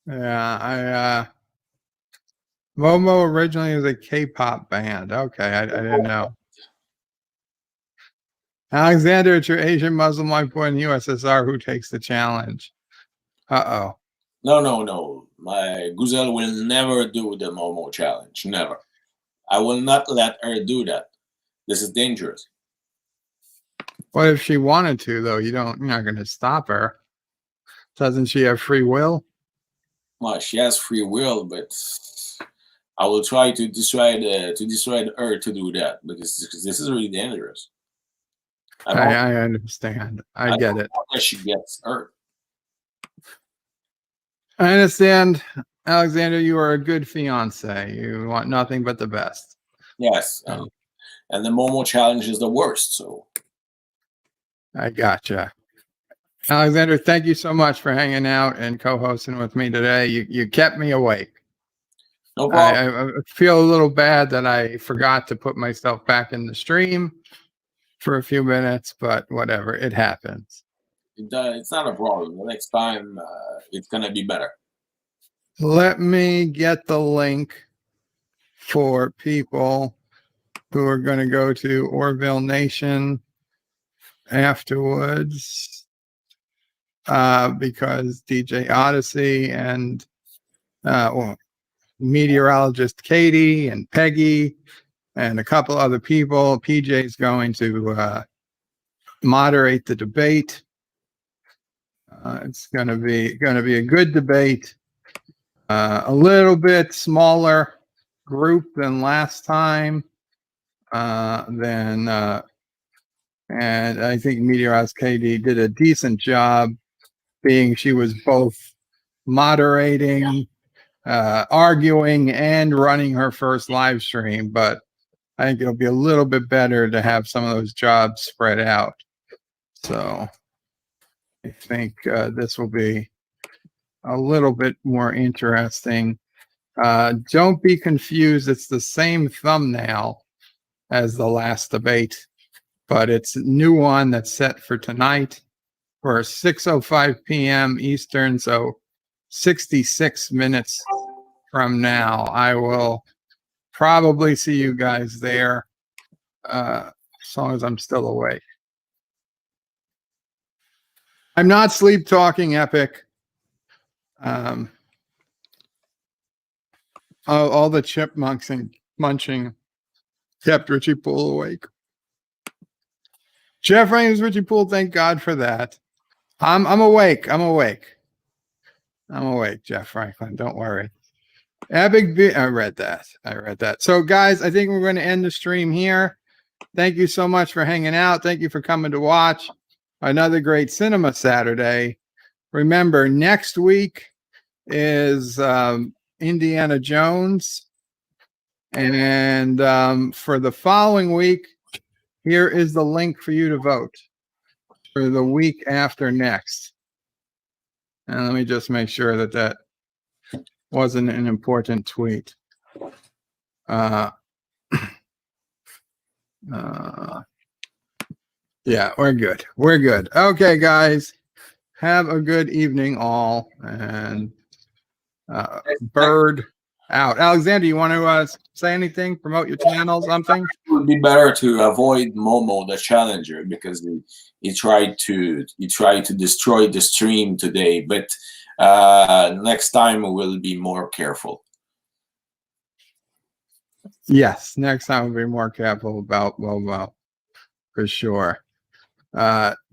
Yeah, Momo originally was a K-pop band. Okay, I didn't know. Alexander, it's your Asian Muslim wife born in the USSR who takes the challenge. Uh-oh. No. My Guzel will never do the Momo challenge. Never. I will not let her do that. This is dangerous. What if she wanted to, though? You're not going to stop her. Doesn't she have free will? Well, she has free will, but I will try to dissuade her to do that because this is really dangerous. I understand. I get it. She gets hurt. I understand, Alexander. You are a good fiance. You want nothing but the best. Yes, and the Momo challenge is the worst. So I gotcha. Alexander, thank you so much for hanging out and co-hosting with me today. You kept me awake. No problem. I feel a little bad that I forgot to put myself back in the stream for a few minutes, but whatever, it happens. It's not a problem. The next time, it's gonna be better. Let me get the link for people who are going to go to Orville Nation afterwards, because DJ Odyssey and meteorologist Katie and Peggy and a couple other people. PJ's going to moderate the debate. It's going to be a good debate. A little bit smaller group than last time. And I think meteorologist Katie did a decent job, being she was both moderating, arguing, and running her first live stream. But I think it'll be a little bit better to have some of those jobs spread out. So I think this will be a little bit more interesting. Don't be confused. It's the same thumbnail as the last debate, but it's a new one that's set for tonight for 6:05 p.m. Eastern. So 66 minutes from now, I will probably see you guys there, as long as I'm still awake. I'm not sleep talking, Epic. All the chipmunks and munching kept Richie Poole awake. Jeff Raines, Richie Poole, thank God for that. I'm awake. I'm awake, Jeff Franklin. Don't worry. Epic B, I read that. So guys, I think we're going to end the stream here. Thank you so much for hanging out. Thank you for coming to watch another great Sinema Saturday. Remember, next week is Indiana Jones. And for the following week, here is the link for you to vote for the week after next. And let me just make sure that that wasn't an important tweet. Yeah, we're good. We're good. Okay, guys. Have a good evening, all. And Bird out. Alexander, you want to say anything? Promote your channel, something? It would be better to avoid Momo, the challenger, because he tried to destroy the stream today. But next time we'll be more careful. Yes, next time we'll be more careful about Momo, for sure.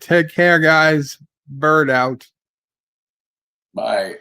Take care, guys. Bird out. Bye.